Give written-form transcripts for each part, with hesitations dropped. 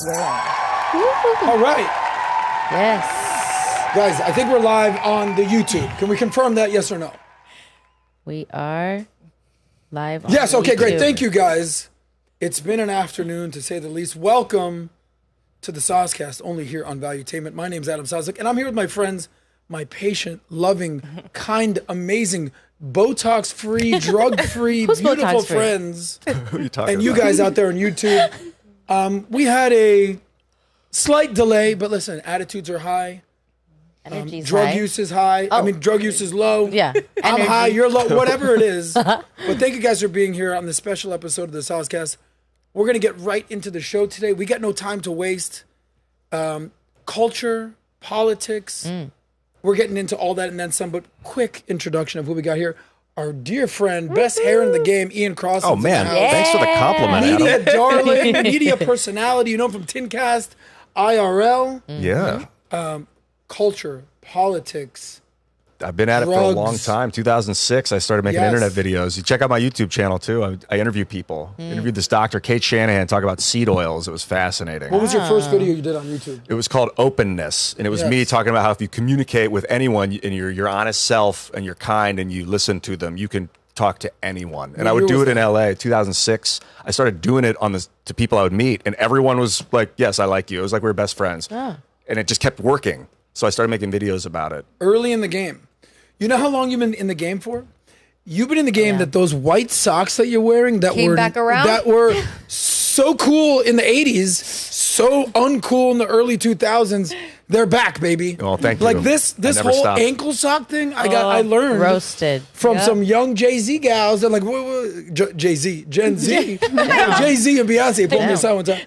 We're on. All right. Yes. Guys, I think we're live on the YouTube. Can we confirm that, yes or no? We are live on Yes, okay, YouTube. great. Thank you, guys. It's been an afternoon, to say the least. Welcome to the SOSCAST, only here on Valuetainment. My name's Adam Sosnick, and I'm here with my friends, my patient, loving, kind, amazing, Botox-free, drug-free, beautiful Botox-free? friends. Who are you talking And you about? guys out there on YouTube. We had a slight delay, but listen, attitudes are high. Energy's Drug high. use is high. I mean, drug use is low. Yeah. I'm Energy. high, you're low, whatever it is. But thank you guys for being here on this special episode of the SOSCAST. We're going to get right into the show today. We got no time to waste. Culture, politics. We're getting into all that and then some, but quick introduction of who we got here. Our dear friend, best hair in the game, Ian Crossland. Oh, man. Thanks for the compliment, Media Adam. darling, media personality. You know him from TimCast, IRL. Yeah. Culture, politics. I've been at it for a long Drugs. time. 2006, I started making Yes. internet videos. You check out my YouTube channel, too. I interview people. Interviewed this doctor, Kate Shanahan, talk about seed oils. It was fascinating. What was your first video you did on YouTube? It was called Openness, and it was me Yes. talking about how if you communicate with anyone and you're your honest self and you're kind and you listen to them, you can talk to anyone. And What I would year do was it in that? LA, 2006. I started doing it to people I would meet, and everyone was like, "Yes, I like you." It was like we were best friends, and it just kept working. So I started making videos about it. Early in the game. You know how long you've been in the game for? You've been in the game that those white socks that you're wearing Came back around? that were so cool in the 80s, so uncool in the early 2000s. They're back, baby. Well, thank you. Like this I never whole stopped. ankle sock thing, I learned Roasted. from some young Jay-Z gals. They're like, Jay-Z, Gen Z. Jay-Z and Beyonce pulled me aside one time.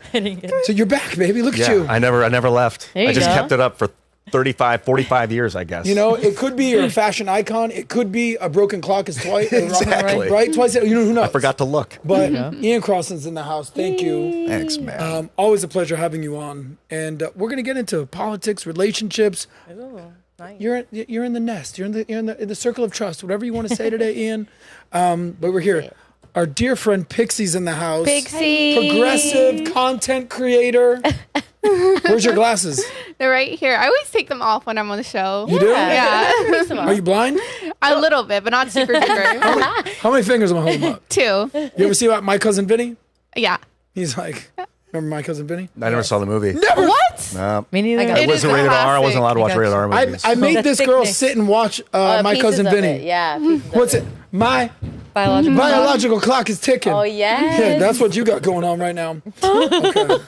So you're back, baby. Look at Yeah, you. I never left. There you I just go. kept it up for 35, 45 years, I guess. You know, it could be you're a fashion icon. It could be a broken clock is twice. Exactly. Right? Twice. You know, who knows? I forgot to look. But Ian Crossland's in the house. Thank you. Thanks, man. Always a pleasure having you on. And we're going to get into politics, relationships. Nice. You're in the nest. You're in the circle of trust. Whatever you want to say today, Ian. But we're here. Our dear friend Pixie's in the house. Pixie. Progressive content creator. Where's your glasses? They're right here. I always take them off when I'm on the show. You do? Yeah. Are you blind? A little bit, but not super duper. How many fingers am I holding up? 2. You ever see My Cousin Vinny? Yeah. He's like, remember My Cousin Vinny? I never saw the movie. Never. What? No. Me neither. got It It wasn't is rated R. I wasn't classic. allowed to watch got rated you. R movies. I made this girl thickness. sit and watch My Pieces Cousin of Vinny. it. Yeah. pieces of What's it? My Biological. biological clock is ticking. Oh, yes. Yeah, that's what you got going on right now. Okay.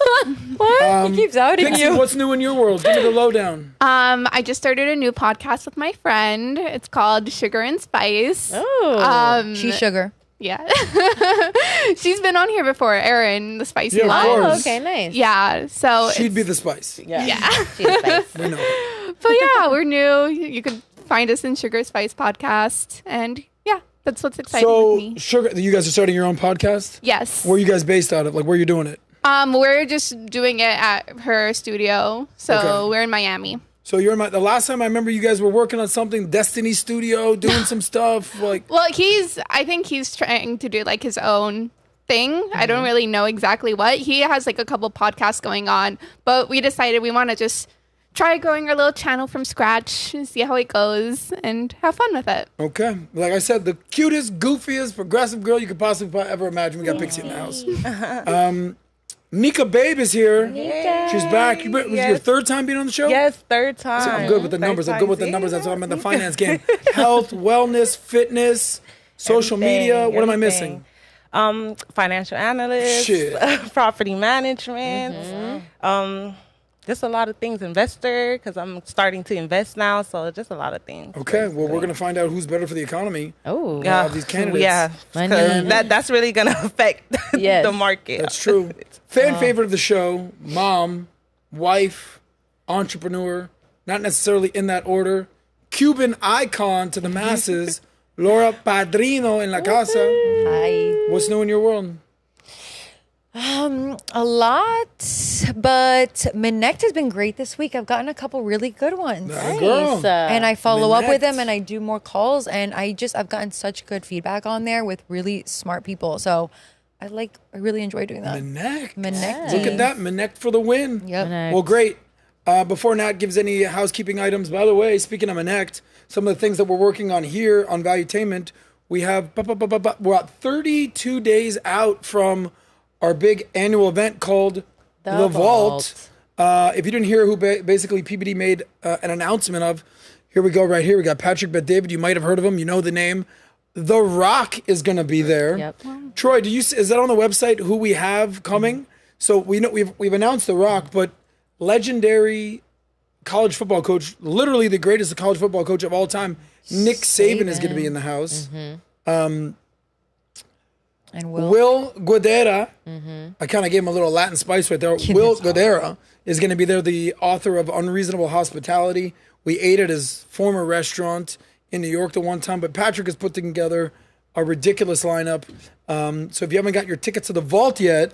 What? He keeps outing Pixie, you. what's new in your world? Give me the lowdown. I just started a new podcast with my friend. It's called Sugar and Spice. Oh. She's sugar. Yeah. She's been on here before, Erin, the spicy Yeah, of one. course. Oh, okay, nice. Yeah. So She'd it's- be the spice. yeah. She's spice. We know. But yeah, we're new. You could find us in Sugar Spice Podcast. And yeah, that's what's exciting with So, me. Sugar, you guys are starting your own podcast? Yes. Where are you guys based out of? Like, where are you doing it? We're just doing it at her studio. So Okay. we're in Miami. So you're in the last time I remember you guys were working on something, Destiny Studio, doing some stuff. Like, Well, I think he's trying to do like his own thing. I don't really know exactly what. He has like a couple podcasts going on, but we decided we want to just try growing our little channel from scratch and see how it goes and have fun with it. okay. Like I said, the cutest, goofiest, progressive girl you could possibly ever imagine. We got Pixie in the house. Nika Babe is here. She's back. Was it your third time being on the show? Yes, third time. See, I'm good with the numbers. I'm good with the numbers. That's why I'm in the finance game. Health, wellness, fitness, social media. What am I missing? Financial analyst, Shit. property management, just a lot of things. Investor, because I'm starting to invest now, so just a lot to Okay, well, we're going to find out who's better for the economy. Oh. Yeah. These candidates. Yeah, Money. 'cause that's really gonna affect Yes. the market. That's true. Fan favorite of the show, mom, wife, entrepreneur, not necessarily in that order. Cuban icon to the masses, Laura Padrino in la casa. Hi. What's new in your world? A lot, but Minect has been great this week. I've gotten a couple really good ones. Girl. And I follow up with Minect. them and I do more calls and I've gotten such good feedback on there with really smart people. So I really enjoy doing that. Menect. Menect. Look at that. Menect for the win. Yep. Well, great. Before Nat gives any housekeeping items, by the way, speaking of Menect, some of the things that we're working on here on Valuetainment, we have, we're about 32 days out from our big annual event called The Vault. If you didn't hear who basically PBD made an announcement of, here we go right here. We got Patrick Bet-David. You might have heard of him. You know the name. The Rock is going to be there. Yep. Troy, is that on the website who we have coming? So we know we've announced The Rock, but legendary college football coach, literally the greatest college football coach of all time, Nick Saban is going to be in the house. And Will Guidera, I kind of gave him a little Latin spice right there. Will Guidera is going to be there, the author of Unreasonable Hospitality. We ate at his former restaurant in New York the one time, but Patrick has put together a ridiculous lineup. So if you haven't got your tickets to the Vault yet,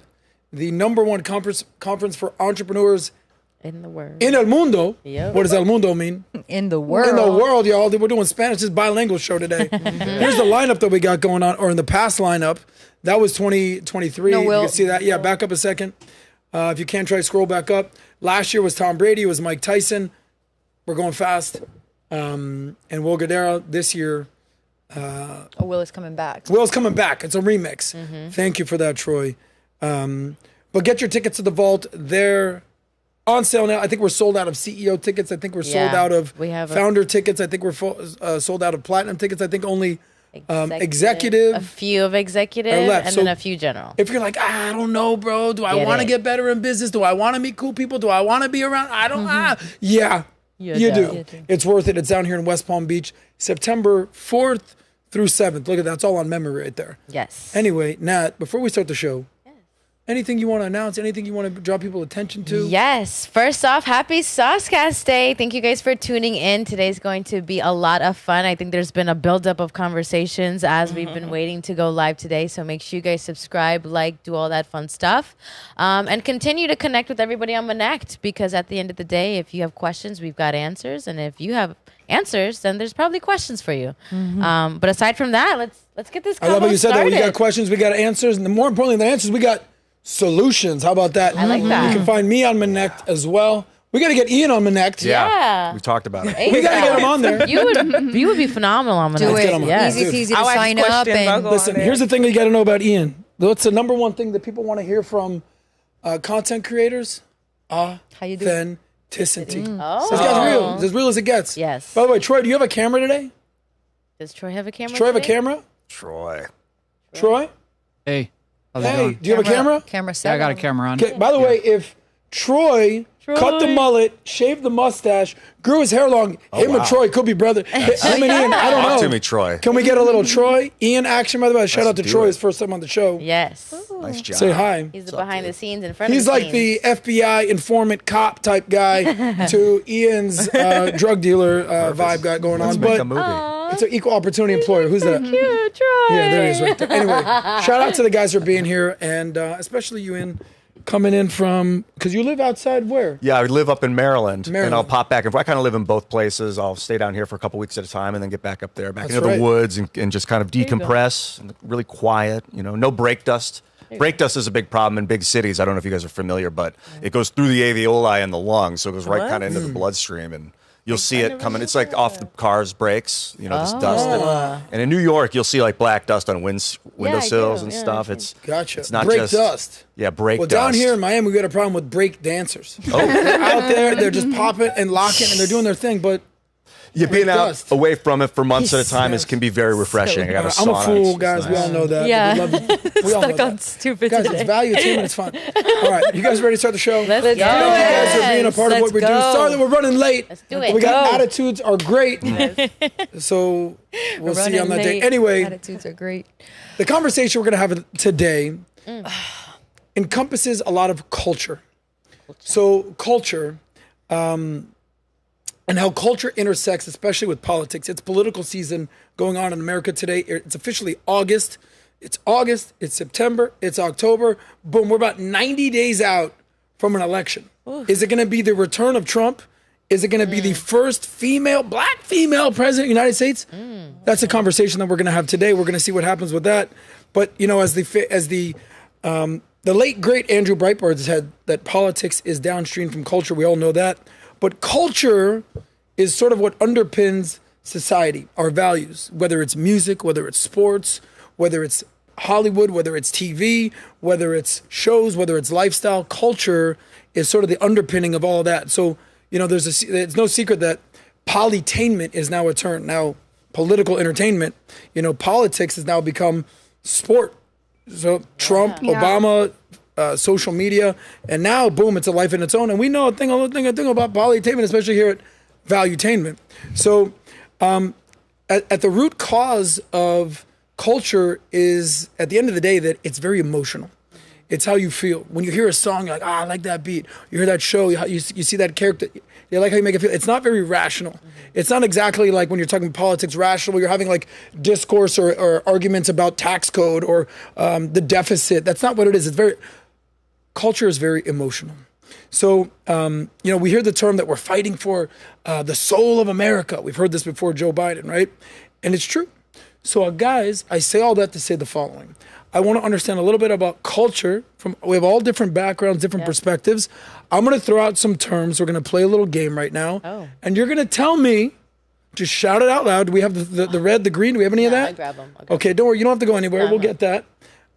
the #1 conference for entrepreneurs In the world. in El Mundo. Yep. What does El Mundo mean? in the world. In the world, y'all. We're doing Spanish. This bilingual show today. Here's the lineup that we got going on, or in the past lineup. That was 2023. No, Will. You can see that. Yeah, back up a second. If you can't, try to scroll back up. Last year was Tom Brady. It was Mike Tyson. We're going fast. And Will Guidera this year. Will is coming back. Will's coming back. It's a remix. Thank you for that, Troy. But get your tickets to the Vault. They're on sale now. I think we're sold out of CEO tickets. I think we're sold out of founder tickets. I think we're sold out of platinum tickets. I think only executive. A few of executive are left. and So then a few general. If you're like, I don't know, bro. Do I Get want to it. get better in business? Do I want to meet cool people? Do I want to be around? I don't. Yeah, you do. It's worth it. It's down here in West Palm Beach, September 4th through 7th. Look at that. It's all on memory right there. Yes. Anyway, Nat, before we start the show, anything you want to announce? Anything you want to draw people attention to? Yes. First off, happy SOSCAST Day. Thank you guys for tuning in. Today's going to be a lot of fun. I think there's been a buildup of conversations as we've been waiting to go live today. So make sure you guys subscribe, like, do all that fun stuff. And continue to connect with everybody on Menect, because at the end of the day, if you have questions, we've got answers. And if you have answers, then there's probably questions for you. But aside from that, let's get this I love how you said that. started. We got questions, we got answers, and more importantly than answers, we got solutions. How about that? I like that. You can find me on Menect as well. We got to get Ian on Menect. Yeah. We talked about it. We got to get him on there. You would be phenomenal on Menect. Do get 'em it. on. Yes. Easy to I'll ask sign up. questions. I'll And go Listen, on there. here's the thing that you got to know about Ian. What's the #1 thing that people want to hear from content creators? how you do? Authenticity. Oh. This guy's real. It's as real as it gets. Yes. By the way, Troy, do you have a camera today? Does Troy have a camera? Does Troy have a today? camera? Troy. Troy? Hey, how's it Hey, going? do you have a camera? Camera set. Yeah, I got a camera on. Okay, by the way, if Troy cut the mullet, shaved the mustache, grew his hair long, him wow. and Troy could be brother. Him and Ian, I don't know. Talk to me, Troy. Can we get a little Troy? Ian action, by the way. Shout out to do Troy, it. his first time on the show. Yes. Nice job. Say hi. He's the behind the scenes in front He's of the like the FBI informant cop type guy to Ian's drug dealer vibe got going Let's on. make a But movie. it's an equal opportunity employer. Who's that? Cute, Troy. Yeah, there he is right there. Anyway, shout out to the guys for being here, and especially you, Ian, coming in from, because you live outside where? Yeah, I live up in Maryland, Maryland. and I'll pop back and forth. I kind of live in both places. I'll stay down here for a couple weeks at a time and then get back up there, back That's into right. the woods and just kind of decompress. And really quiet, no brake dust. Brake dust is a big problem in big cities. I don't know if you guys are familiar, but it goes through the alveoli and the lungs, so it goes right kind of into the bloodstream, and you'll see it coming. It's like off the car's brakes, this dust. And in New York, you'll see like black dust on windowsills and stuff. Gotcha. It's not brake just dust. Yeah, brake Well, dust. down here in Miami, we got a problem with brake dancers. Oh. They're out there, they're just popping and locking, and they're doing their thing, but Yeah, being out dust. away from it for months at a time can be very refreshing. I got a I'm a sauna. fool, It's guys. nice. We all know that. Yeah. We all know Stuck on that. stupid Guys, today. it's value team and it's fun. All right, you guys ready to start the show? Let's Thank you guys for being a part of what we do. Let's go. Sorry that we're running late. Let's do but it. we got Go. attitudes are great. So we'll see you on that day. Anyway, Attitudes are great. the conversation we're going to have today encompasses a lot of culture. So culture, and how culture intersects, especially with politics. It's political season going on in America today. It's officially August. It's August. It's September. It's October. Boom. We're about 90 days out from an election. Is it going to be the return of Trump? Is it going to be the first black female president of the United States? That's a conversation that we're going to have today. We're going to see what happens with that. But, as the The late, great Andrew Breitbart said that politics is downstream from culture. We all know that. But culture is sort of what underpins society, our values, whether it's music, whether it's sports, whether it's Hollywood, whether it's TV, whether it's shows, whether it's lifestyle. Culture is sort of the underpinning of all of that. So, it's no secret that polytainment is now a term. Now, political entertainment, politics has now become sport. So Trump, Obama, social media, and now, boom, it's a life in its own. And we know a thing about polytainment, especially here at Valuetainment. So at the root cause of culture is, at the end of the day, that it's very emotional. It's how you feel. When you hear a song, you're like, I like that beat. You hear that show, you see that character. You like how you make it feel. It's not very rational. It's not exactly like when you're talking politics rational, you're having like discourse or arguments about tax code or the deficit. That's not what it is. Culture is very emotional. So, we hear the term that we're fighting for the soul of America. We've heard this before Joe Biden, right? And it's true. So, guys, I say all that to say the following. I want to understand a little bit about culture. We have all different backgrounds, different perspectives. I'm going to throw out some terms. We're going to play a little game right now. Oh. And you're going to tell me, just shout it out loud. Do we have the red, the green? Do we have any of that? I grab them. Okay, don't worry. You don't have to go anywhere. We'll get that.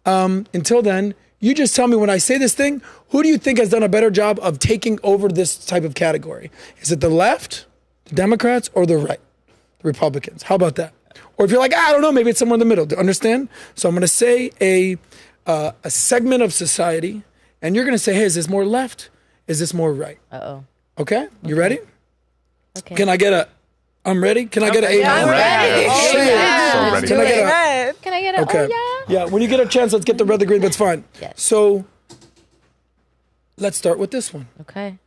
Until then, you just tell me when I say this thing, who do you think has done a better job of taking over this type of category? Is it the left, the Democrats, or the right, the Republicans? How about that? Or if you're like, I don't know, maybe it's somewhere in the middle. Do you understand? So I'm going to say a segment of society, and you're going to say, hey, is this more left? Is this more right? Uh-oh. Okay? You ready? Okay. Can I get I'm ready? Can I get a Yeah, I'm ready. So ready. Can I get Okay. Yeah, when you get a chance, let's get the red, the green. That's fine. Yes. So let's start with this one. Okay.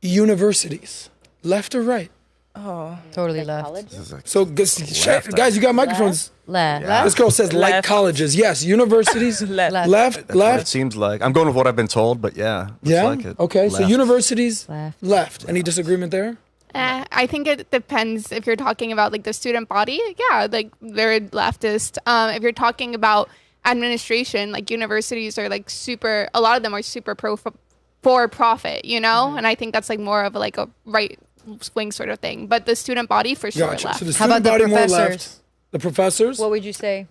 Universities, left or right? Oh, totally left. So guys, you got microphones. Left. This girl says like colleges. Yes, universities. Left. Left. What it seems like. I'm going with what I've been told, but yeah. Yeah. Like it. Okay. So Left. universities. Left. Any disagreement there? I think it depends if you're talking about like the student body. Yeah, like they're leftist. If you're talking about administration, like universities are like a lot of them are super for profit, and I think that's like more of like a right swing sort of thing. But the student body for sure Gotcha. left. So the How student about the body more professors? left. The professors? What would you say?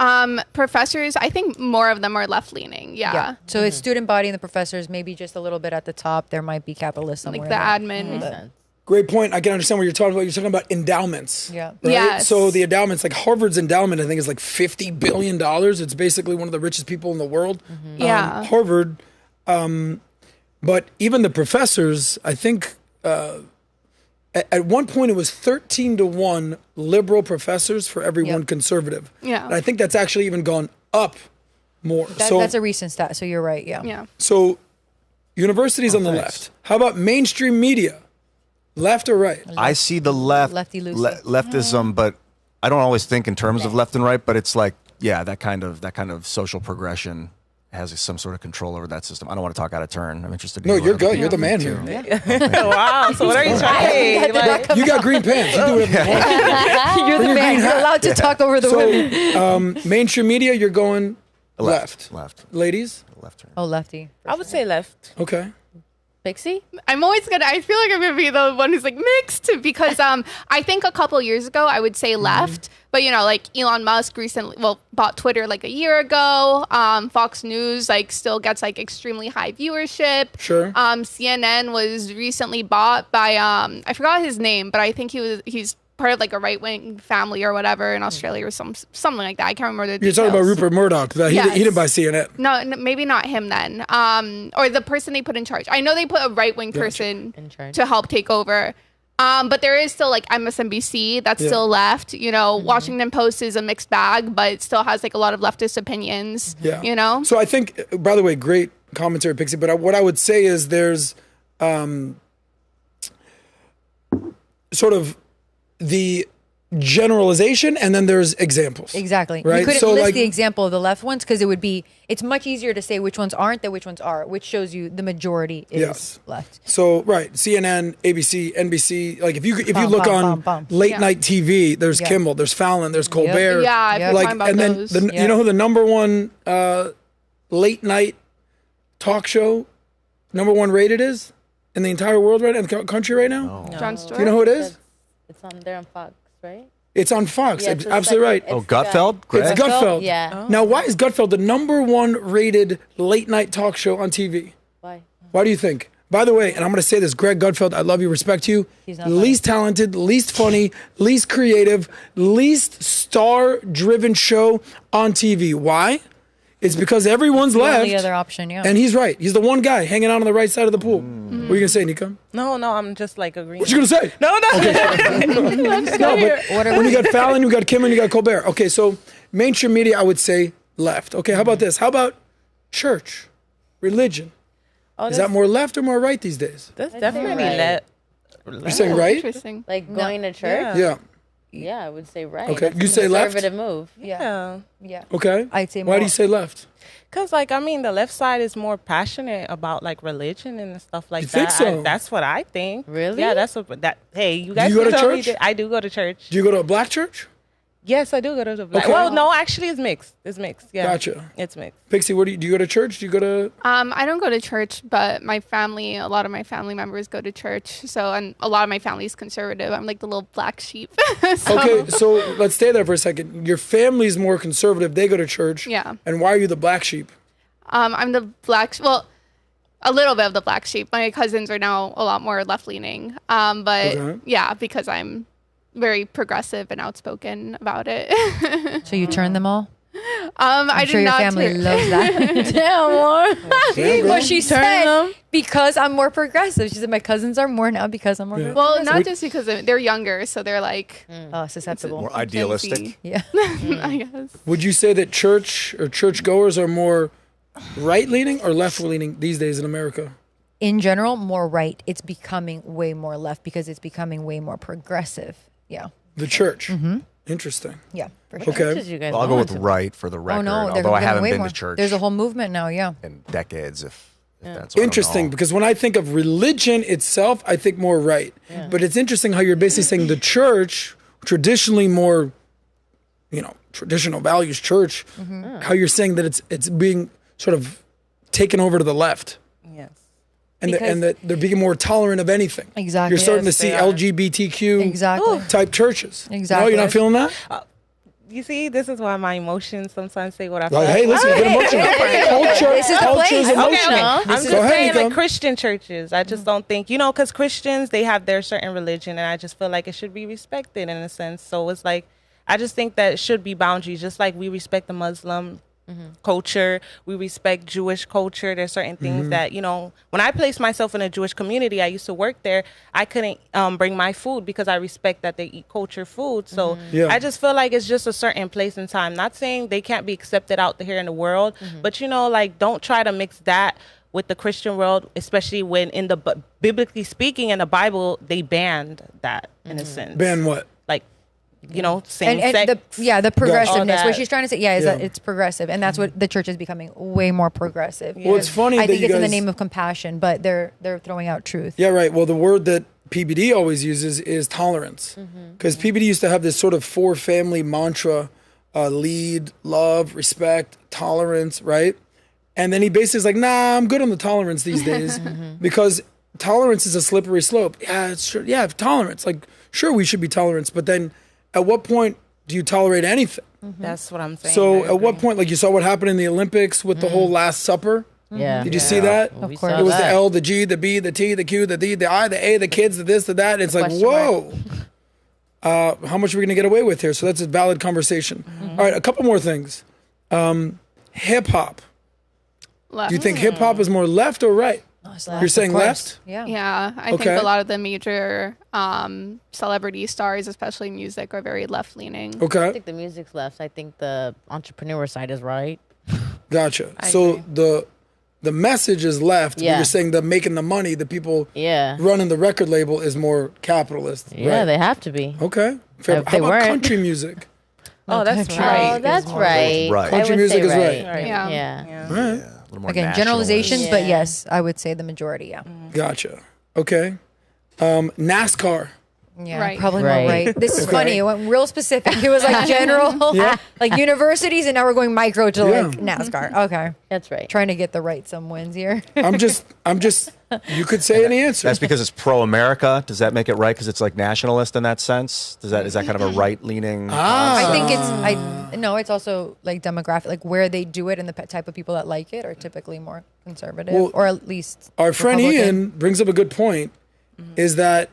Professors, I think more of them are left leaning. Yeah. So it's student body and the professors, maybe just a little bit at the top. There might be capitalists somewhere. Like the admin. Great point. I can understand what you're talking about. You're talking about endowments. Yeah. Right? Yes. So the endowments, like Harvard's endowment, I think is like $50 billion. It's basically one of the richest people in the world. Yeah. Harvard. But even the professors, I think at one point it was 13-1 liberal professors for every one conservative. Yeah. And I think that's actually even gone up more. That's a recent stat. So you're right. Yeah. Yeah. So universities on the left. How about mainstream media? Left or right? I see the left Lefty-loosey. leftism, but I don't always think in terms of left and right. But it's like, yeah, that kind of social progression has some sort of control over that system. I don't want to talk out of turn. I'm interested. To No, hear you're what other good. You're the people man think, here. too. Wow. So what are you trying? Like, You got green pants. You do whatever you want. You're the your man. green You're hat. allowed to talk over the women. So, mainstream media, you're going left. Left. Ladies? Left turn. Oh, lefty. I would say left. Okay. Pixie? I feel like I'm gonna be the one who's like mixed because I think a couple years ago I would say left, but like Elon Musk recently bought Twitter like a year ago. Fox News like still gets like extremely high viewership. Sure. CNN was recently bought by I forgot his name, but I think he's part of like a right wing family or whatever in Australia or something like that. I can't remember the You're details. talking about Rupert Murdoch. He didn't buy CNN. No, maybe not him then. Or the person they put in charge. I know they put a right-wing person In charge. to help take over. But there is still like MSNBC that's still left. Washington Post is a mixed bag, but it still has like a lot of leftist opinions. Yeah. So I think, by the way, great commentary, Pixie. But what I would say is there's sort of the generalization and then there's examples. Exactly. Right? You couldn't So, list like- the example of the left ones because it's much easier to say which ones aren't than which ones are, which shows you the majority is Yes. left. So right, CNN, ABC, NBC. Like if you Bum, look bum, on bum, bum. late night TV, there's Yeah. Kimmel, there's Fallon, there's Colbert. Yeah, if you're Like talking about and then those. you know who the number one late night talk show #1 rated is in the entire world right now, in the country right now? Jon Do Stewart. you know who it is? It's on there on Fox, right? It's on Fox. Yeah, it's the Absolutely right. second- Oh, Gutfeld? Greg? It's Gutfeld. Yeah. Now, why is Gutfeld the #1 rated late night talk show on TV? Why? Why do you think? By the way, and I'm going to say this, Greg Gutfeld, I love you, respect you. He's not Least talented, least funny, least creative, least star-driven show on TV. Why? It's because everyone's The left. only other option, yeah. And he's right. He's the one guy hanging out on the right side of the pool. What are you going to say, Nico? No, I'm just like agreeing. What you going to say? No. No, but when you got Fallon, you got Kim, and you got Colbert. Okay, so mainstream media, I would say left. Okay, how about this? How about church, religion? Is that more left or more right these days? That's definitely right. You're saying right? Interesting. Like going to church? Yeah. Yeah, I would say right. Okay, That's you a say left? conservative move. Yeah. Okay. I'd say Why more. do you say left? Cause like I mean, the left side is more passionate about like religion and stuff like You that. think so? That's what I think. Really? Yeah, that's what that. Hey, you guys. you go can to tell me church? that- I do go to church. Do you go to a black church? Yes, I do go to the black. Okay. Well, no, actually, it's mixed. It's mixed. Yeah. Gotcha. It's mixed. Pixie, do you go to church? Do you go to? I don't go to church, but my family, a lot of my family members go to church. So, and a lot of my family is conservative. I'm like the little black sheep. So, Okay, so let's stay there for a second. Your family's more conservative. They go to church. Yeah. And why are you the black sheep? I'm the well, a little bit of the black sheep. My cousins are now a lot more left leaning. But Okay. yeah, because I'm very progressive and outspoken about it. So you turn them all? I I'm did sure your not family turn- loves that. Damn, Laura. See what she Turn said? them. Because I'm more progressive. She said my cousins are more now because I'm more progressive. Well, not just because they're younger, so they're like Oh, susceptible. More idealistic. Yeah. I guess. Would you say that church or churchgoers are more right leaning or left leaning these days in America? In general, more right. It's becoming way more left because it's becoming way more progressive. Yeah. The church. Interesting. Yeah, for sure. Okay. Churches you guys Well, I'll go want with to- right for the record, Oh, no. although I haven't way been more. to church There's a whole movement now, yeah. in decades, if that's what I don't Interesting, know. because when I think of religion itself, I think more right. But it's interesting how you're basically saying the church, traditionally more, traditional values church, how you're saying that it's being sort of taken over to the left. Yes. And that they're being more tolerant of anything. Exactly. You're starting Yes, to see they are. LGBTQ Exactly. type churches. Exactly. No, you're not feeling that? You see, this is why my emotions sometimes say what I feel. Like, hey, listen, get emotional. Culture, This is the culture place. is Okay, emotional. I'm just Go ahead, saying, Nico. like Christian churches. I just don't think, because Christians, they have their certain religion, and I just feel like it should be respected in a sense. So it's like, I just think that it should be boundaries, just like we respect the Muslim culture, we respect Jewish culture. There's certain things that, when I placed myself in a Jewish community, I used to work there, I couldn't bring my food because I respect that they eat culture food. So Yeah. I just feel like it's just a certain place and time. Not saying they can't be accepted out here in the world, but don't try to mix that with the Christian world, especially when in the biblically speaking in the Bible, they banned that in a sense. Ban what? Like, same And sex. the progressiveness. All What that. she's trying to say, is Yeah. that it's progressive, and that's what the church is becoming way more progressive. Well, it's funny I that think you it's in the guys- name of compassion, but they're throwing out truth. Yeah, right. Well, the word that PBD always uses is tolerance. Because PBD used to have this sort of four family mantra, lead, love, respect, tolerance, right? And then he basically is like, nah, I'm good on the tolerance these days because tolerance is a slippery slope. Yeah, it's sure. Yeah, tolerance. Like, sure, we should be tolerant, but then at what point do you tolerate anything? That's what I'm saying. So I at what agree. point, like you saw what happened in the Olympics with the whole Last Supper? Yeah. Did you see that? Of course. It was the L, the G, the B, the T, the Q, the D, the I, the A, the kids, the this, the that. It's like, Question mark. whoa. How much are we going to get away with here? So that's a valid conversation. All right, a couple more things. Hip hop. Left. Do you think hip hop is more left or right? You're saying left? Yeah. Yeah, I Okay. think a lot of the major celebrity stars, especially music, are very left leaning. I Okay, think the music's left. I think the entrepreneur side is right. gotcha. So the message is left, but Yeah. you're saying the making the money, the people Yeah. running the record label is more capitalist. Yeah, right? they have to be. Okay. Fair. If How they about weren't. country music? Oh, that's country. right. Oh, that's right. Right. I Country would music say is right. Right. Yeah. Yeah. Yeah. All right. Yeah, a little more Again, nationalist. generalizations, but Yeah. yes, I would say the majority. Yeah. Gotcha. Okay. NASCAR. Yeah, Right. probably Right. not right. This is funny. It went real specific. It was like general, like universities, and now we're going micro to like NASCAR. Okay, That's right. trying to get the right some wins here. I'm just. You could say any answer. That's because it's pro-America. Does that make it right? Because it's like nationalist in that sense. Is that kind of a right-leaning? I think it's also like demographic, like where they do it and the type of people that like it are typically more conservative, Well, or at least Our friend Republican. Ian brings up a good point. Is that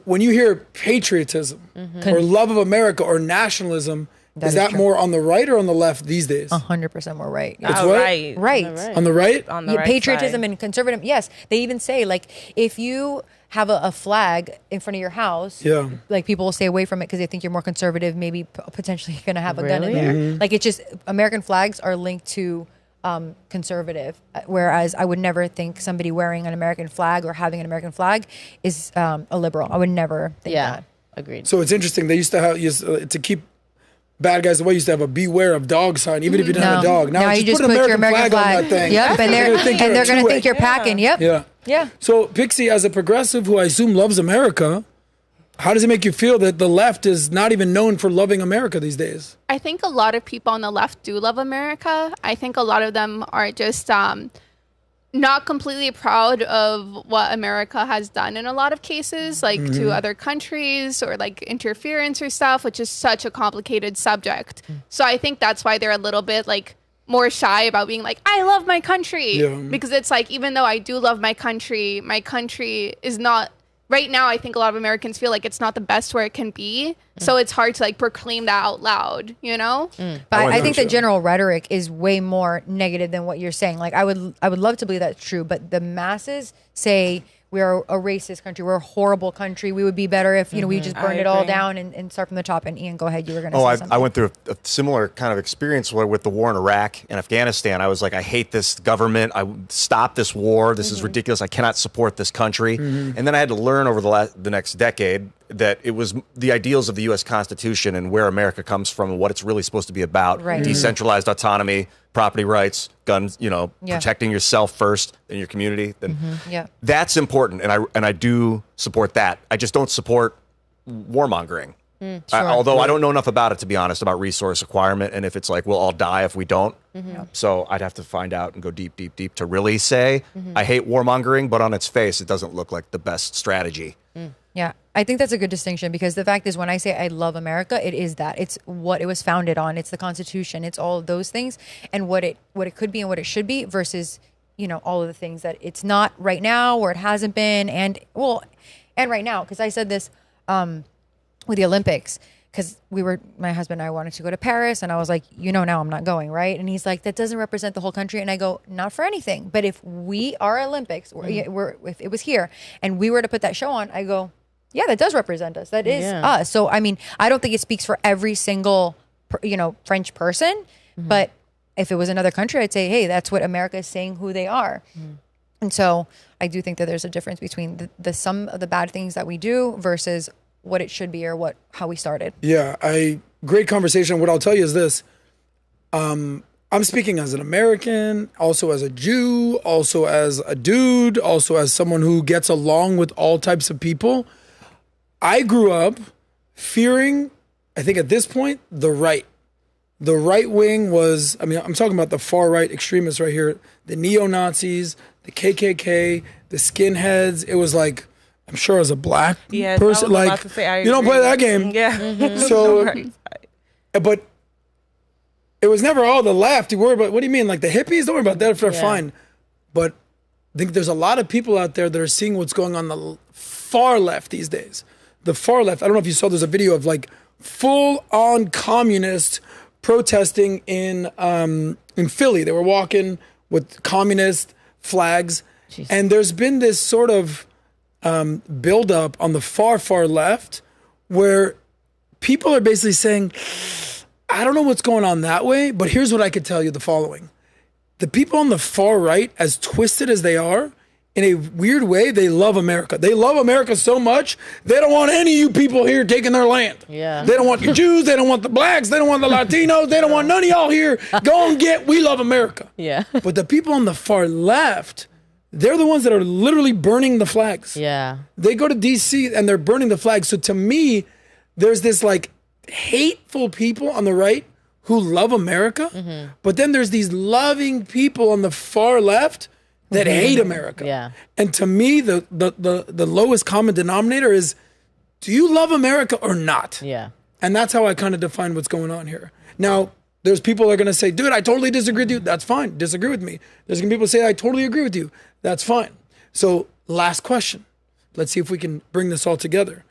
when you hear patriotism or love of America or nationalism, is that true. more on the right or on the left these days? 100% more right. It's All what? right. Right. On the right? On the Yeah, right patriotism side. and conservative. Yes, they even say like if you have a flag in front of your house, Yeah. like people will stay away from it because they think you're more conservative, maybe potentially going to have a gun in Really? there. Like it's just American flags are linked to conservative, whereas I would never think somebody wearing an American flag or having an American flag is a liberal. I would never think Yeah. that. Agreed. So it's interesting. They used to have to keep bad guys away. Used to have a beware of dog sign, even if you didn't have a dog. Now you just put an your American flag on that thing. Yep, and they're going to think you're packing. Yep. Yeah. Yeah. So Pixie, as a progressive who I assume loves America, how does it make you feel that the left is not even known for loving America these days? I think a lot of people on the left do love America. I think a lot of them are just not completely proud of what America has done in a lot of cases, like to other countries or like interference or stuff, which is such a complicated subject. So I think that's why they're a little bit like more shy about being like, I love my country. Yeah. Because it's like, even though I do love my country is not, right now, I think a lot of Americans feel like it's not the best where it can be. So it's hard to like proclaim that out loud, you know? But I think the general rhetoric is way more negative than what you're saying. Like I would love to believe that's true, but the masses say we are a racist country. We're a horrible country. We would be better if we just burned it all agree. down and start from the top. And Ian, go ahead. You were going to Oh, say I something. went through a similar kind of experience with the war in Iraq and Afghanistan. I was like, I hate this government. I stop this war. This is ridiculous. I cannot support this country. And then I had to learn over the next decade that it was the ideals of the U.S. Constitution and where America comes from and what it's really supposed to be about. Right. Decentralized autonomy, property rights, guns, Yeah. protecting yourself first in your community. Then Yeah. that's important. And I do support that. I just don't support warmongering. Although I don't know enough about it, to be honest, about resource acquirement and if it's like we'll all die if we don't. So I'd have to find out and go deep, deep, deep to really say I hate warmongering, but on its face, it doesn't look like the best strategy. Yeah, I think that's a good distinction because the fact is when I say I love America, it is that. It's what it was founded on. It's the Constitution. It's all of those things and what it could be and what it should be versus, all of the things that it's not right now or it hasn't been. And right now, because I said this with the Olympics, because my husband and I wanted to go to Paris and I was like, now I'm not going, right? And he's like, that doesn't represent the whole country. And I go, not for anything. But if we are Olympics, if it was here and we were to put that show on, I go, yeah, that does represent us. That is us. So, I mean, I don't think it speaks for every single, French person. But if it was another country, I'd say, hey, that's what America is saying who they are. And so I do think that there's a difference between the some of the bad things that we do versus what it should be or how we started. Yeah, great conversation. What I'll tell you is this. I'm speaking as an American, also as a Jew, also as a dude, also as someone who gets along with all types of people. I grew up fearing, I think at this point, the right. The right wing was, I'm talking about the far right extremists right here, the neo-Nazis, the KKK, the skinheads. It was like, I'm sure as a black person, like, to say, you don't play that game. Yeah. So, but it was never all the left. You worry about, what do you mean? Like the hippies? Don't worry about that if they're fine. But I think there's a lot of people out there that are seeing what's going on the far left these days. The far left. I don't know if you saw, there's a video of like full on communists protesting in Philly. They were walking with communist flags. Jeez. And there's been this sort of build up on the far, far left where people are basically saying, I don't know what's going on that way, but here's what I could tell you the following. The people on the far right, as twisted as they are, in a weird way, they love America. They love America so much, they don't want any of you people here taking their land. Yeah. They don't want the Jews, they don't want the blacks, they don't want the Latinos, they don't want none of y'all here. Go and we love America. Yeah. But the people on the far left, they're the ones that are literally burning the flags. Yeah. They go to DC and they're burning the flags. So to me, there's this like hateful people on the right who love America, but then there's these loving people on the far left that hate America. Yeah. And to me, the lowest common denominator is, do you love America or not? Yeah. And that's how I kind of define what's going on here. Now, there's people that are going to say, dude, I totally disagree with you. That's fine. Disagree with me. There's going to be people say, I totally agree with you. That's fine. So last question. Let's see if we can bring this all together.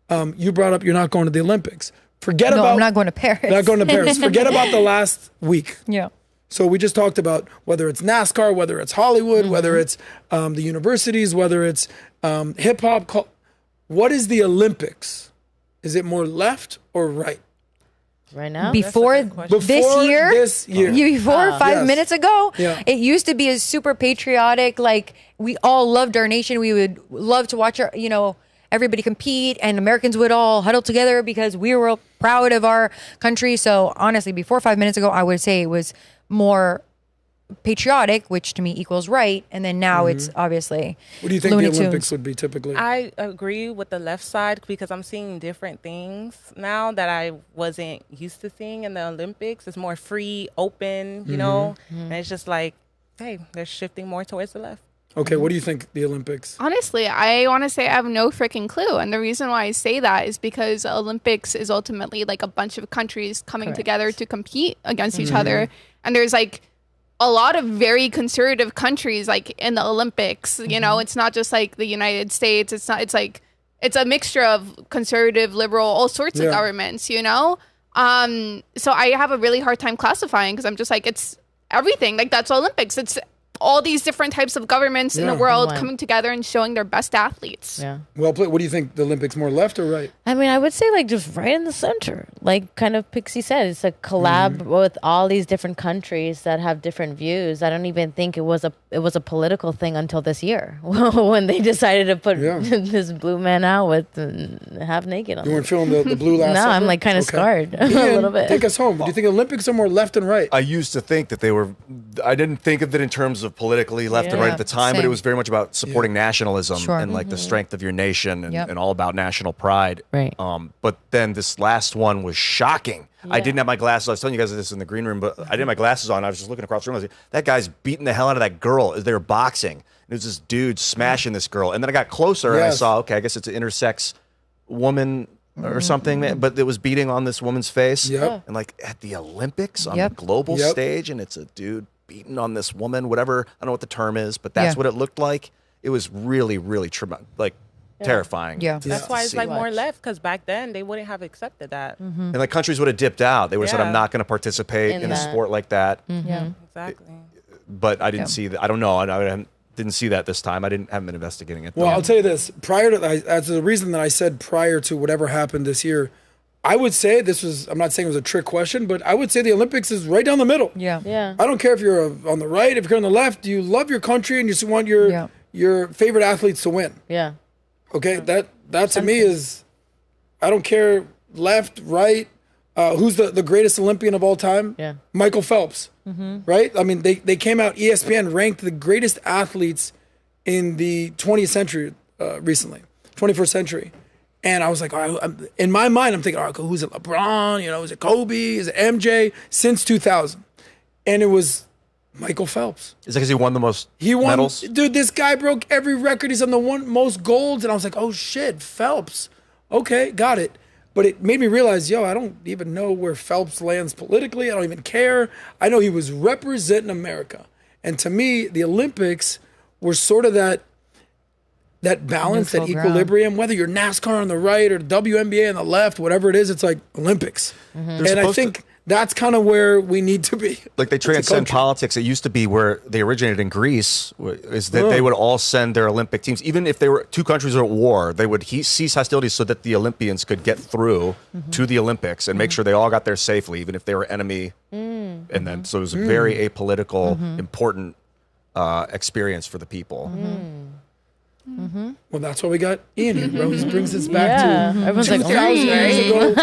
You brought up you're not going to the Olympics. Forget about... No, I'm not going to Paris. Not going to Paris. Forget about the last week. Yeah. So we just talked about whether it's NASCAR, whether it's Hollywood, whether it's the universities, whether it's hip hop. What is the Olympics? Is it more left or right? Right now? Before this year. Before 5 minutes ago, it used to be a super patriotic, like we all loved our nation. We would love to watch our, everybody compete, and Americans would all huddle together because we were proud of our country. So honestly, before 5 minutes ago, I would say it was more patriotic, which to me equals right. And then now it's obviously What do you think Looney the Olympics Tunes. would be typically? I agree with the left side because I'm seeing different things now that I wasn't used to seeing in the Olympics. It's more free, open, you know, and it's just like, hey, they're shifting more towards the left. Okay, what do you think the Olympics? Honestly, I want to say I have no freaking clue. And the reason why I say that is because Olympics is ultimately like a bunch of countries coming together to compete against each other. And there's like a lot of very conservative countries like in the Olympics. You know, it's not just like the United States. It's a mixture of conservative, liberal, all sorts of governments, you know? So I have a really hard time classifying because I'm just like, it's everything. Like that's Olympics. It's all these different types of governments in the world coming together and showing their best athletes. Yeah. Well played. What do you think? The Olympics more left or right? I mean, I would say like just right in the center. Like kind of Pixie said, it's a collab with all these different countries that have different views. I don't even think it was a political thing until this year when they decided to put this blue man out with half naked on. You weren't feeling the blue last No, summer? I'm like kind of scarred a Ian, little bit. Take us home. Do you think Olympics are more left and right? I used to think that they were. I didn't think of it in terms of politically left and right at the time, but it was very much about supporting nationalism and like the strength of your nation and all about national pride. Right. But then this last one was shocking. I didn't have my glasses. I was telling you guys this in the green room, but I didn't have my glasses on. I was just looking across the room. I was like, that guy's beating the hell out of that girl as they were boxing. And it was this dude smashing this girl. And then I got closer and I saw, okay, I guess it's an intersex woman or something, but it was beating on this woman's face. Yep. And like at the Olympics on the global stage, and it's a dude beating on this woman, whatever, I don't know what the term is, but that's what it looked like. It was really, really terrifying. Yeah. That's why it's like more left, because back then they wouldn't have accepted that. And like countries would have dipped out. They would have said, I'm not going to participate in a sport like that. Yeah, exactly. But I didn't see that. I don't know. I didn't see that this time. Haven't been investigating it. Well, I'll tell you this. Prior to that's the reason that I said prior to whatever happened this year, I would say I'm not saying it was a trick question, but I would say the Olympics is right down the middle. Yeah. Yeah. I don't care if you're on the right, if you're on the left, you love your country and you just want your favorite athletes to win. Yeah. Okay, that to me is, I don't care left, right. Who's the greatest Olympian of all time? Yeah. Michael Phelps, right? I mean, they came out, ESPN ranked the greatest athletes in the 20th century recently, 21st century. And I was like, in my mind, I'm thinking, who's it? LeBron? Is it Kobe? Is it MJ? Since 2000. And it was Michael Phelps. Is it because he won the most medals? Dude, this guy broke every record. He's on the most golds. And I was like, oh shit, Phelps. Okay, got it. But it made me realize, I don't even know where Phelps lands politically. I don't even care. I know he was representing America. And to me, the Olympics were sort of that balance, that equilibrium, whether you're NASCAR on the right or WNBA on the left, whatever it is, it's like Olympics. And I think that's kind of where we need to be. Like they transcend politics. It used to be where they originated in Greece, is that they would all send their Olympic teams. Even if they were two countries were at war, they would cease hostilities so that the Olympians could get through to the Olympics and make sure they all got there safely, even if they were enemy. And then, so it was a very apolitical, important experience for the people. Well, that's why we got Ian here, bro. This brings us back to everyone's 2,000 years ago,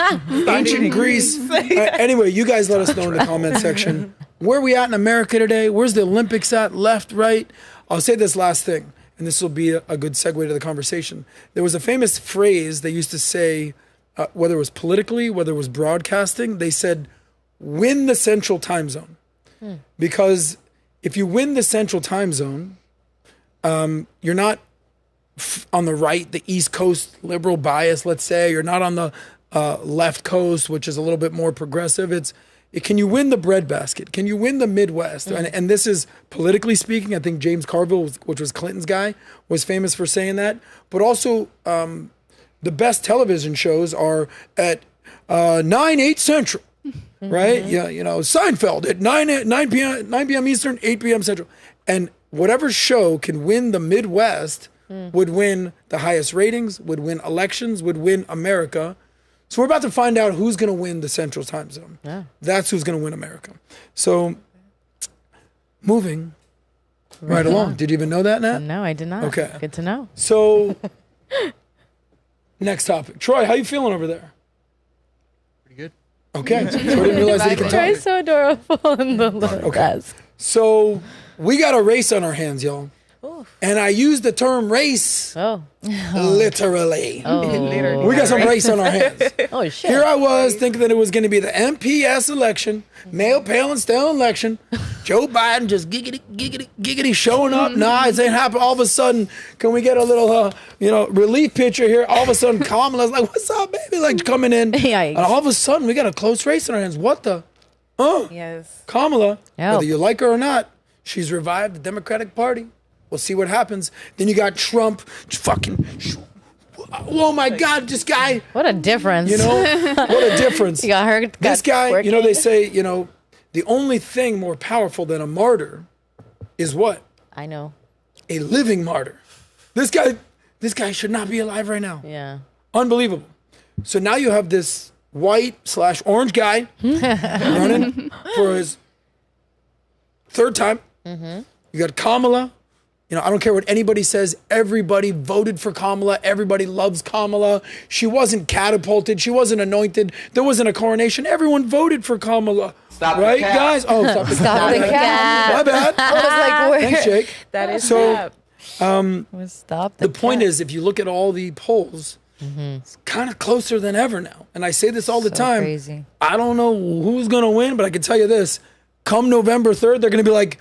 ancient Greece. Anyway, you guys let us know in the comment section. where are we at in America today? Where's the Olympics at? Left, right? I'll say this last thing, and this will be a good segue to the conversation. There was a famous phrase they used to say, whether it was politically, whether it was broadcasting, they said, win the central time zone. Because if you win the central time zone, you're not on the right, the East Coast liberal bias, let's say. You're not on the left coast, which is a little bit more progressive. Can you win the breadbasket? Can you win the Midwest? And this is politically speaking. I think James Carville, which was Clinton's guy, was famous for saying that. But also, the best television shows are at 9/8 Central, right? Yeah, Seinfeld at 9 p.m. Eastern, 8 p.m. Central. And whatever show can win the Midwest would win the highest ratings, would win elections, would win America. So we're about to find out who's going to win the Central Time Zone. Yeah. That's who's going to win America. So moving right along. Did you even know that, Nat? No, I did not. Okay. Good to know. So next topic. Troy, how you feeling over there? Pretty good. Okay. So I didn't realize that you could Troy's talk. so adorable in the little desk. So we got a race on our hands, y'all. And I use the term race literally. Oh. We got some race on our hands. Oh, shit. Here I was thinking that it was going to be the MPS election, male, pale, and stale election. Joe Biden just giggity showing up. Nah, it ain't happening. All of a sudden, can we get a little, relief picture here? All of a sudden, Kamala's like, what's up, baby? Like coming in. Yikes. And all of a sudden, we got a close race in our hands. What the? Yes. Kamala, Yep. whether you like her or not, she's revived the Democratic Party. We'll see what happens. Then you got Trump, oh my God, this guy. What a difference. What a difference. You got her. This guy, they say, the only thing more powerful than a martyr is what? I know. A living martyr. This guy should not be alive right now. Yeah. Unbelievable. So now you have this white/orange guy running for his third time. You got Kamala. I don't care what anybody says. Everybody voted for Kamala. Everybody loves Kamala. She wasn't catapulted. She wasn't anointed. There wasn't a coronation. Everyone voted for Kamala. Stop right, the cap. guys? Oh, stop the Stop the cap. My bad. I was like, where? Thanks, Jake. That is So, Stop the point is, if you look at all the polls, it's kind of closer than ever now. And I say this all the time. Crazy. I don't know who's going to win, but I can tell you this. Come November 3rd, they're going to be like,